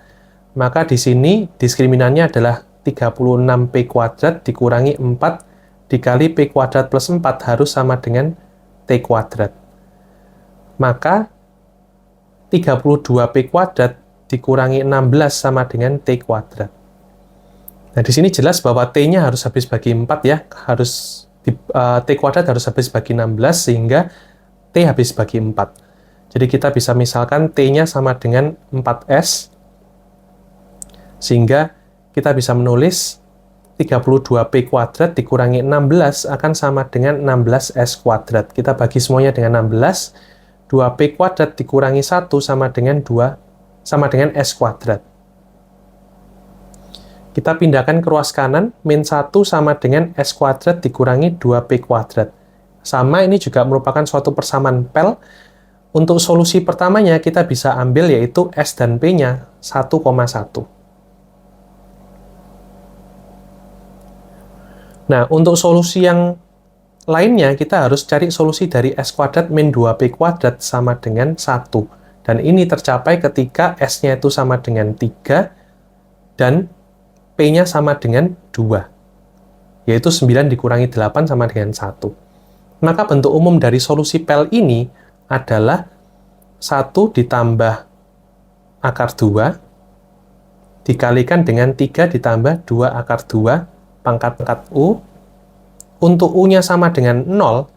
maka di sini diskriminannya adalah 36P kuadrat dikurangi 4 dikali P kuadrat plus 4 harus sama dengan T kuadrat. Maka 32P kuadrat dikurangi 16 sama dengan T kuadrat. Nah, di sini jelas bahwa T-nya harus habis bagi 4 ya, T kuadrat harus habis bagi 16 sehingga T habis bagi 4. Jadi kita bisa misalkan T-nya sama dengan 4S, sehingga kita bisa menulis 32P kuadrat dikurangi 16 akan sama dengan 16S kuadrat. Kita bagi semuanya dengan 16, 2P kuadrat dikurangi 1 sama dengan S kuadrat. Kita pindahkan ke ruas kanan, min 1 sama dengan S kuadrat dikurangi 2P kuadrat. Sama, ini juga merupakan suatu persamaan pel. Untuk solusi pertamanya, kita bisa ambil yaitu S dan P-nya 1,1. Nah, untuk solusi yang lainnya, kita harus cari solusi dari S kuadrat min 2P kuadrat sama dengan 1. Dan ini tercapai ketika S-nya itu sama dengan 3 dan P-nya sama dengan 2. Yaitu 9 dikurangi 8 sama dengan 1. Maka bentuk umum dari solusi pel ini adalah 1 ditambah akar 2 dikalikan dengan 3 ditambah 2 akar 2 pangkat U. Untuk U-nya sama dengan 0,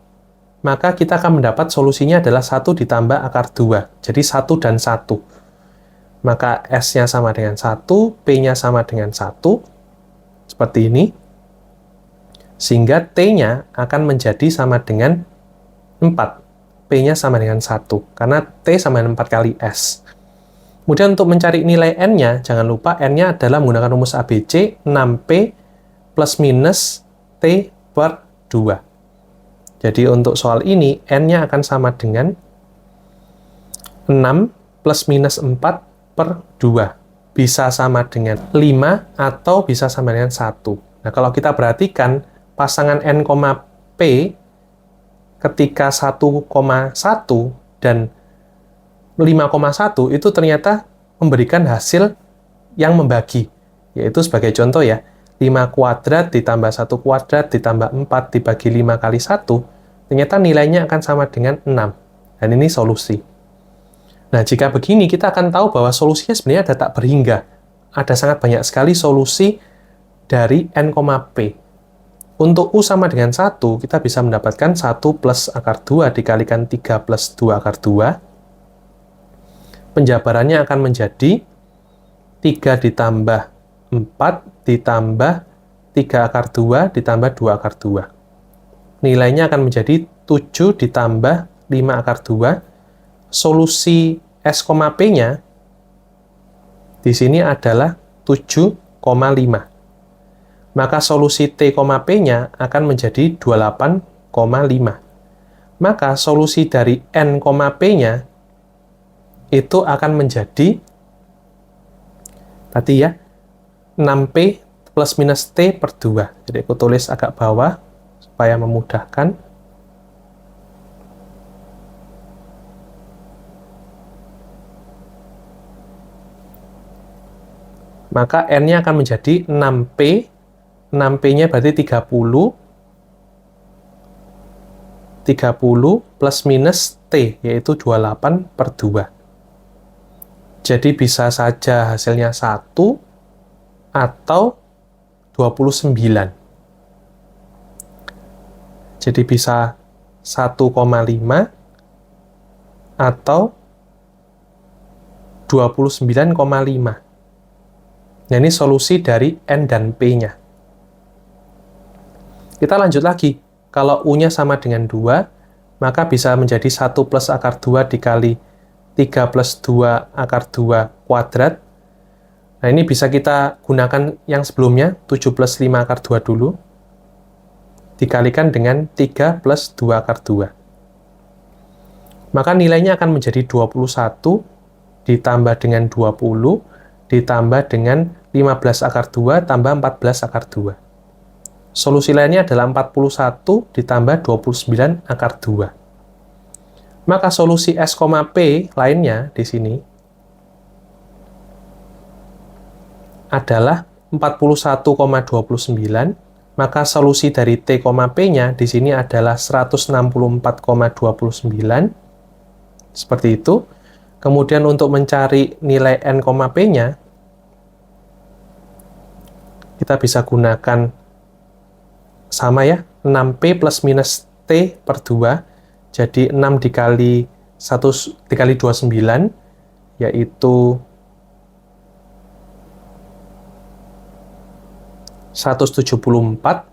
maka kita akan mendapat solusinya adalah 1 ditambah akar 2. Jadi 1 dan 1. Maka S-nya sama dengan 1, P-nya sama dengan 1. Seperti ini. Sehingga T-nya akan menjadi sama dengan 4. P-nya sama dengan 1, karena T sama dengan 4 kali S. Kemudian untuk mencari nilai N-nya, jangan lupa N-nya adalah menggunakan rumus ABC, 6P plus minus T per 2. Jadi untuk soal ini, N-nya akan sama dengan 6 plus minus 4 per 2. Bisa sama dengan 5 atau bisa sama dengan 1. Nah, kalau kita perhatikan, pasangan N, P ketika 1,1 dan 5,1 itu ternyata memberikan hasil yang membagi. Yaitu sebagai contoh ya, 5 kuadrat ditambah 1 kuadrat ditambah 4 dibagi 5 kali 1, ternyata nilainya akan sama dengan 6. Dan ini solusi. Nah, jika begini, kita akan tahu bahwa solusinya sebenarnya ada tak berhingga. Ada sangat banyak sekali solusi dari N, P. Untuk U sama dengan 1, kita bisa mendapatkan 1 plus akar 2 dikalikan 3 plus 2 akar 2. Penjabarannya akan menjadi 3 ditambah 4 ditambah 3 akar 2 ditambah 2 akar 2. Nilainya akan menjadi 7 ditambah 5 akar 2. Solusi S, P-nya di sini adalah 7,5. Maka solusi T, P-nya akan menjadi 28,5. Maka solusi dari N, P-nya itu akan menjadi tadi ya 6P plus minus T per 2. Jadi aku tulis agak bawah supaya memudahkan. Maka N-nya akan menjadi 6P. 6P-nya berarti 30 plus minus T, yaitu 28 per 2. Jadi bisa saja hasilnya 1 atau 29. Jadi bisa 1,5 atau 29,5. Nah, ini solusi dari N dan P-nya. Kita lanjut lagi. Kalau U-nya sama dengan 2, maka bisa menjadi 1 plus akar 2 dikali 3 plus 2 akar 2 kuadrat. Nah, ini bisa kita gunakan yang sebelumnya, 7 plus 5 akar 2 dulu, dikalikan dengan 3 plus 2 akar 2. Maka nilainya akan menjadi 21 ditambah dengan 20, ditambah dengan 15 akar 2, tambah 14 akar 2. Solusi lainnya adalah 41 ditambah 29 akar 2. Maka solusi S, P lainnya di sini adalah 41,29. Maka solusi dari T, P-nya di sini adalah 164,29. Seperti itu. Kemudian untuk mencari nilai N, P-nya, kita bisa gunakan sama ya, 6P plus minus T per 2, jadi 6 dikali 29, yaitu 174,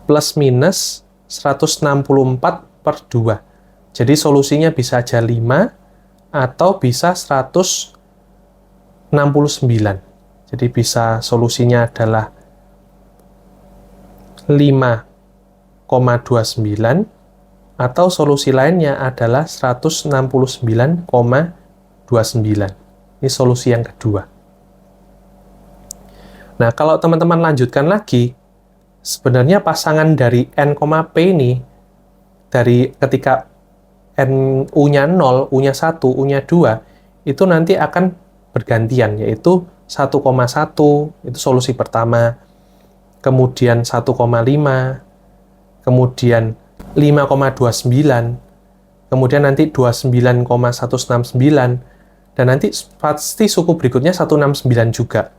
plus minus 164 per 2. Jadi solusinya bisa aja 5, atau bisa 169. Jadi bisa solusinya adalah 5,29, atau solusi lainnya adalah 169,29. Ini solusi yang kedua. Nah, kalau teman-teman lanjutkan lagi, sebenarnya pasangan dari N, P ini, dari ketika U-nya 0, U-nya 1, U-nya 2, itu nanti akan bergantian, yaitu 1,1, itu solusi pertama, kemudian 1,5, kemudian 5,29, kemudian nanti 29,169, dan nanti pasti suku berikutnya 169 juga.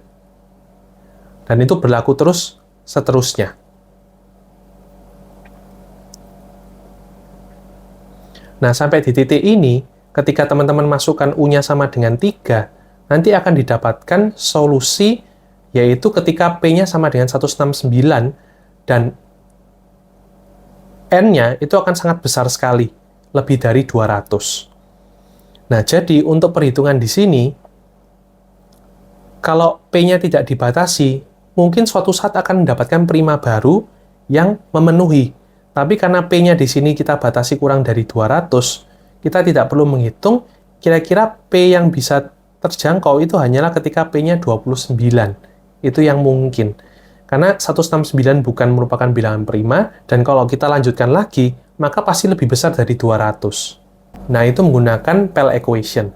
Dan itu berlaku terus seterusnya. Nah, sampai di titik ini, ketika teman-teman masukkan U-nya sama dengan 3, nanti akan didapatkan solusi, yaitu ketika P-nya sama dengan 169, dan N-nya itu akan sangat besar sekali, lebih dari 200. Nah, jadi untuk perhitungan di sini, kalau P-nya tidak dibatasi, mungkin suatu saat akan mendapatkan prima baru yang memenuhi. Tapi karena P-nya di sini kita batasi kurang dari 200, kita tidak perlu menghitung kira-kira P yang bisa terjangkau itu hanyalah ketika P-nya 29. Itu yang mungkin. Karena 169 bukan merupakan bilangan prima, dan kalau kita lanjutkan lagi, maka pasti lebih besar dari 200. Nah, itu menggunakan Pell equation.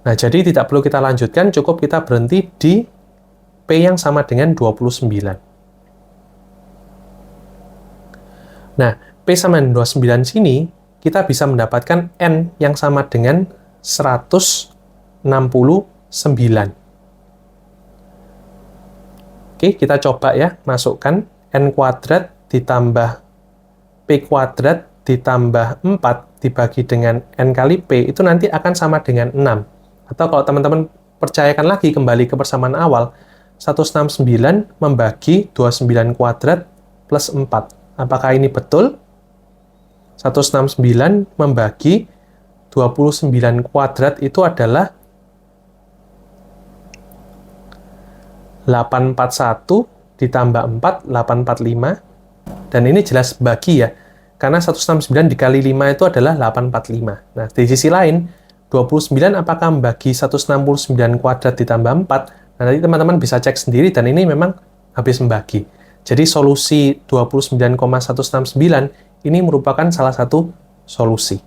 Nah, jadi tidak perlu kita lanjutkan, cukup kita berhenti di P yang sama dengan 29. Nah, P sama dengan 29 sini, kita bisa mendapatkan N yang sama dengan 164 Oke, kita coba ya, masukkan n kuadrat ditambah p kuadrat ditambah 4 dibagi dengan n kali p, itu nanti akan sama dengan 6. Atau kalau teman-teman percayakan lagi kembali ke persamaan awal, 169 membagi 29 kuadrat plus 4. Apakah ini betul? 169 membagi 29 kuadrat itu adalah 841 ditambah 4, 845. Dan ini jelas bagi ya, karena 169 dikali 5 itu adalah 845. Nah, di sisi lain, 29 apakah membagi 169 kuadrat ditambah 4? Nah, nanti teman-teman bisa cek sendiri, dan ini memang habis membagi. Jadi, solusi 29,169 ini merupakan salah satu solusi.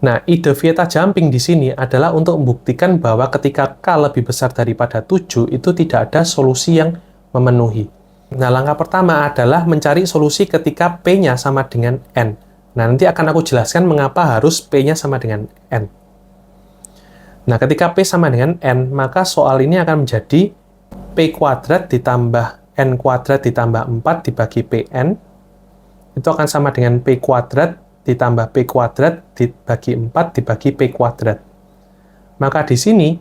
Nah, ide Vieta jumping di sini adalah untuk membuktikan bahwa ketika K lebih besar daripada 7, itu tidak ada solusi yang memenuhi. Nah, langkah pertama adalah mencari solusi ketika P-nya sama dengan N. Nah, nanti akan aku jelaskan mengapa harus P-nya sama dengan N. Nah, ketika P sama dengan N, maka soal ini akan menjadi P kuadrat ditambah N kuadrat ditambah 4 dibagi Pn. Itu akan sama dengan P kuadrat ditambah P kuadrat dibagi 4 dibagi P kuadrat. Maka di sini,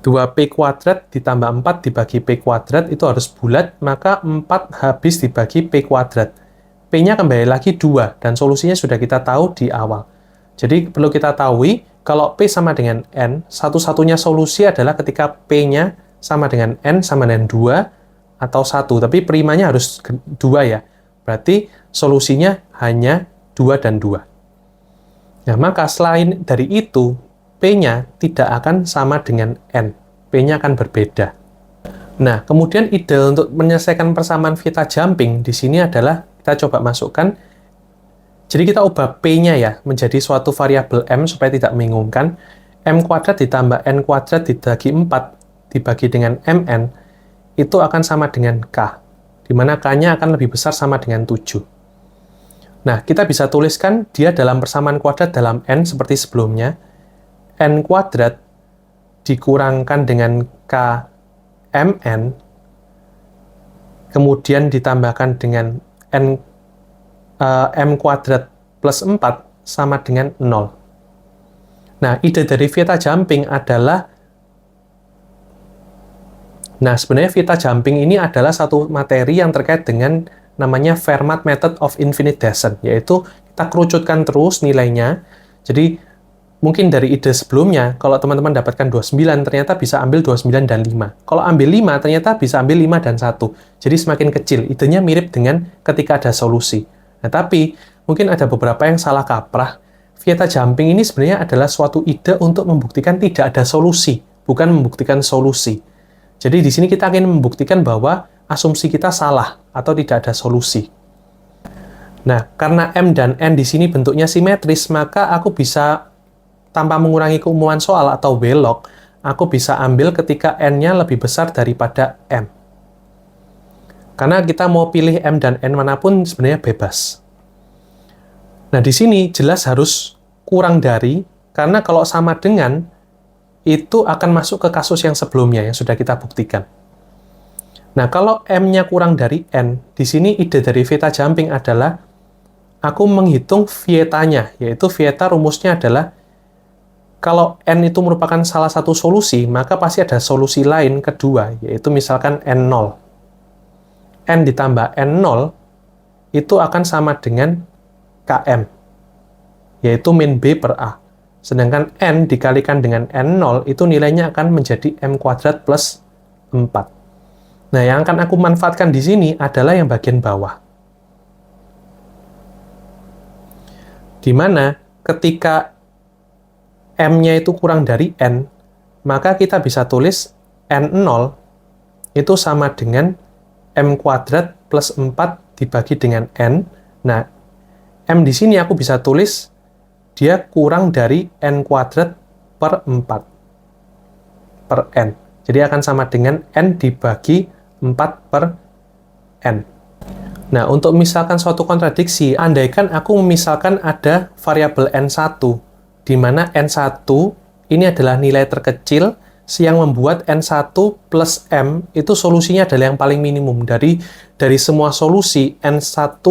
2P kuadrat ditambah 4 dibagi P kuadrat itu harus bulat, maka 4 habis dibagi P kuadrat. P-nya kembali lagi 2, dan solusinya sudah kita tahu di awal. Jadi perlu kita tahu, kalau P sama dengan N, satu-satunya solusi adalah ketika P-nya sama dengan N sama dengan 2 atau 1, tapi primanya harus 2 ya. Berarti solusinya hanya 2 dan 2. Nah, maka selain dari itu, P-nya tidak akan sama dengan N. P-nya akan berbeda. Nah, kemudian ide untuk menyelesaikan persamaan Vieta jumping di sini adalah kita coba masukkan. Jadi kita ubah P-nya ya menjadi suatu variabel M supaya tidak membingungkan. M kuadrat ditambah N kuadrat dibagi 4 dibagi dengan Mn itu akan sama dengan K, di mana K-nya akan lebih besar sama dengan 7. Nah, kita bisa tuliskan dia dalam persamaan kuadrat dalam N seperti sebelumnya. N kuadrat dikurangkan dengan K Mn, kemudian ditambahkan dengan M kuadrat plus 4 sama dengan 0. Nah, ide dari Vieta jumping adalah, sebenarnya Vieta jumping ini adalah satu materi yang terkait dengan namanya Fermat Method of Infinitesimal, yaitu kita kerucutkan terus nilainya. Jadi, mungkin dari ide sebelumnya, kalau teman-teman dapatkan 29, ternyata bisa ambil 29 dan 5. Kalau ambil 5, ternyata bisa ambil 5 dan 1. Jadi, semakin kecil. Idenya mirip dengan ketika ada solusi. Nah, tapi, mungkin ada beberapa yang salah kaprah. Vieta jumping ini sebenarnya adalah suatu ide untuk membuktikan tidak ada solusi, bukan membuktikan solusi. Jadi, di sini kita ingin membuktikan bahwa asumsi kita salah atau tidak ada solusi. Nah, karena M dan N di sini bentuknya simetris, maka aku bisa, tanpa mengurangi keumuman soal atau W-log, aku bisa ambil ketika N-nya lebih besar daripada M. Karena kita mau pilih M dan N manapun sebenarnya bebas. Nah, di sini jelas harus kurang dari, karena kalau sama dengan, itu akan masuk ke kasus yang sebelumnya yang sudah kita buktikan. Nah, kalau M-nya kurang dari N, di sini ide dari Vieta jumping adalah aku menghitung Vietanya, yaitu Vieta rumusnya adalah kalau N itu merupakan salah satu solusi, maka pasti ada solusi lain kedua, yaitu misalkan N0. N ditambah N0 itu akan sama dengan Km, yaitu min B per A. Sedangkan N dikalikan dengan N0 itu nilainya akan menjadi M kuadrat plus 4. Nah, yang akan aku manfaatkan di sini adalah yang bagian bawah. Di mana ketika M-nya itu kurang dari N, maka kita bisa tulis N0 itu sama dengan M kuadrat plus 4 dibagi dengan N. Nah, M di sini aku bisa tulis dia kurang dari N kuadrat per 4 per N. Jadi akan sama dengan N dibagi 4 per N. Nah, untuk misalkan suatu kontradiksi, andaikan aku memisalkan ada variabel N1, di mana N1 ini adalah nilai terkecil yang membuat N1 plus M itu solusinya adalah yang paling minimum. Dari semua solusi, N1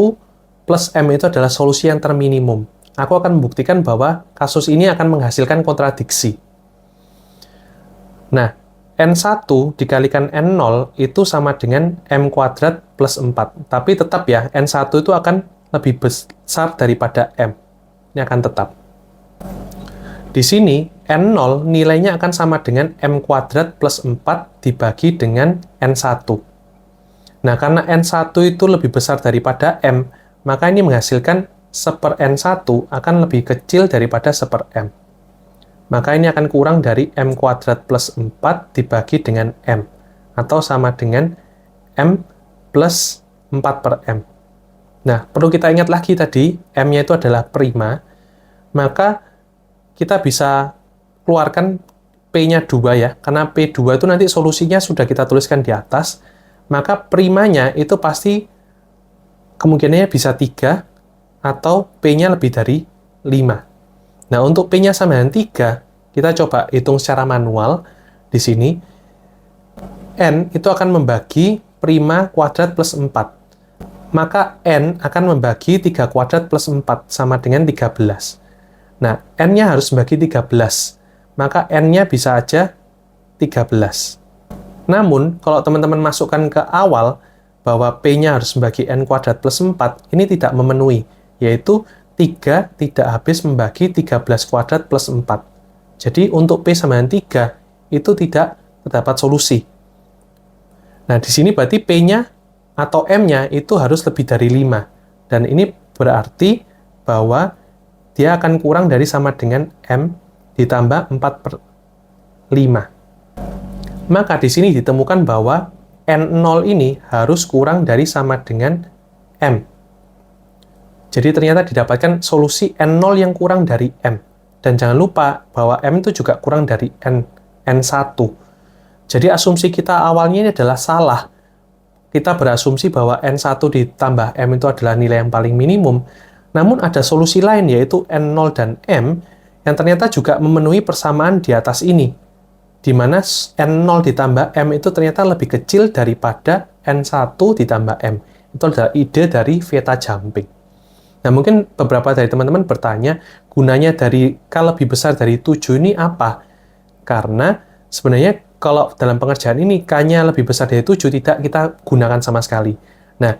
plus M itu adalah solusi yang terminimum. Aku akan membuktikan bahwa kasus ini akan menghasilkan kontradiksi. Nah, N1 dikalikan N0 itu sama dengan M kuadrat plus 4. Tapi tetap ya, N1 itu akan lebih besar daripada M. Ini akan tetap. Di sini, N0 nilainya akan sama dengan M kuadrat plus 4 dibagi dengan N1. Nah, karena N1 itu lebih besar daripada M, maka ini menghasilkan 1 N1 akan lebih kecil daripada 1 M. Maka ini akan kurang dari M kuadrat plus 4 dibagi dengan M. Atau sama dengan M plus 4 per M. Nah, perlu kita ingat lagi tadi, M-nya itu adalah prima, maka kita bisa keluarkan P-nya 2 ya, karena P2 itu nanti solusinya sudah kita tuliskan di atas, maka primanya itu pasti kemungkinannya bisa 3, atau P-nya lebih dari 5. Nah, untuk P-nya sama dengan 3, kita coba hitung secara manual di sini. N itu akan membagi prima kuadrat plus 4. Maka N akan membagi 3 kuadrat plus 4, sama dengan 13. Nah, N-nya harus membagi 13. Maka N-nya bisa aja 13. Namun, kalau teman-teman masukkan ke awal, bahwa P-nya harus membagi N kuadrat plus 4, ini tidak memenuhi, yaitu 3 tidak habis membagi 13 kuadrat plus 4. Jadi, untuk P sama dengan 3, itu tidak terdapat solusi. Nah, di sini berarti P-nya atau M-nya itu harus lebih dari 5. Dan ini berarti bahwa dia akan kurang dari sama dengan M ditambah 4/5. Maka di sini ditemukan bahwa N0 ini harus kurang dari sama dengan M. Jadi ternyata didapatkan solusi N0 yang kurang dari M. Dan jangan lupa bahwa M itu juga kurang dari N1. Jadi asumsi kita awalnya ini adalah salah. Kita berasumsi bahwa N1 ditambah M itu adalah nilai yang paling minimum. Namun ada solusi lain, yaitu N0 dan M, yang ternyata juga memenuhi persamaan di atas ini, di mana N0 ditambah M itu ternyata lebih kecil daripada N1 ditambah M. Itu adalah ide dari Theta jumping. Nah, mungkin beberapa dari teman-teman bertanya, gunanya dari K lebih besar dari 7 ini apa? Karena sebenarnya kalau dalam pengerjaan ini K-nya lebih besar dari 7 tidak kita gunakan sama sekali. Nah,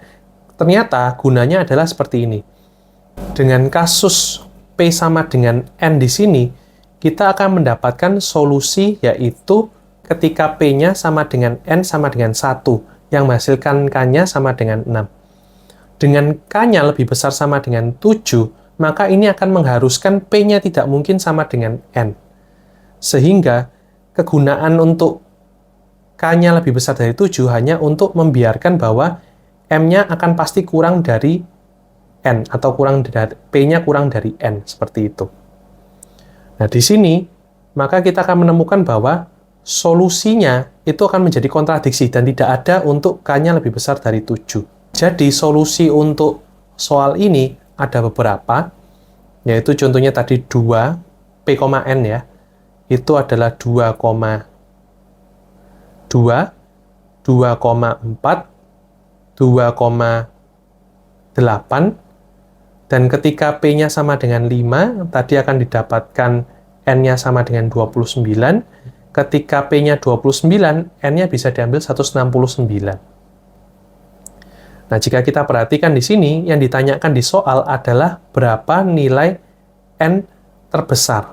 ternyata gunanya adalah seperti ini. Dengan kasus P sama dengan N di sini, kita akan mendapatkan solusi, yaitu ketika P-nya sama dengan N sama dengan 1, yang menghasilkan K-nya sama dengan 6. Dengan K-nya lebih besar sama dengan 7, maka ini akan mengharuskan P-nya tidak mungkin sama dengan N. Sehingga kegunaan untuk K-nya lebih besar dari 7 hanya untuk membiarkan bahwa M-nya akan pasti kurang dari N, atau P-nya kurang dari N, seperti itu. Nah, di sini, maka kita akan menemukan bahwa solusinya itu akan menjadi kontradiksi, dan tidak ada untuk K-nya lebih besar dari 7. Jadi, solusi untuk soal ini ada beberapa, yaitu contohnya tadi 2, P, N ya, itu adalah 2,2, 2,4, 2,8, dan ketika P-nya sama dengan 5, tadi akan didapatkan N-nya sama dengan 29. Ketika P-nya 29, N-nya bisa diambil 169. Nah, jika kita perhatikan di sini, yang ditanyakan di soal adalah berapa nilai N terbesar.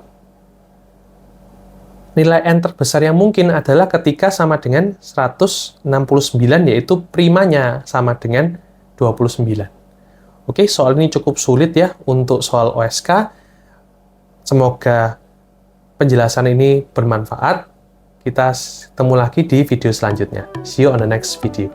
Nilai N terbesar yang mungkin adalah ketika sama dengan 169, yaitu primanya sama dengan 29. Oke, soal ini cukup sulit ya untuk soal OSK. Semoga penjelasan ini bermanfaat. Kita ketemu lagi di video selanjutnya. See you on the next video.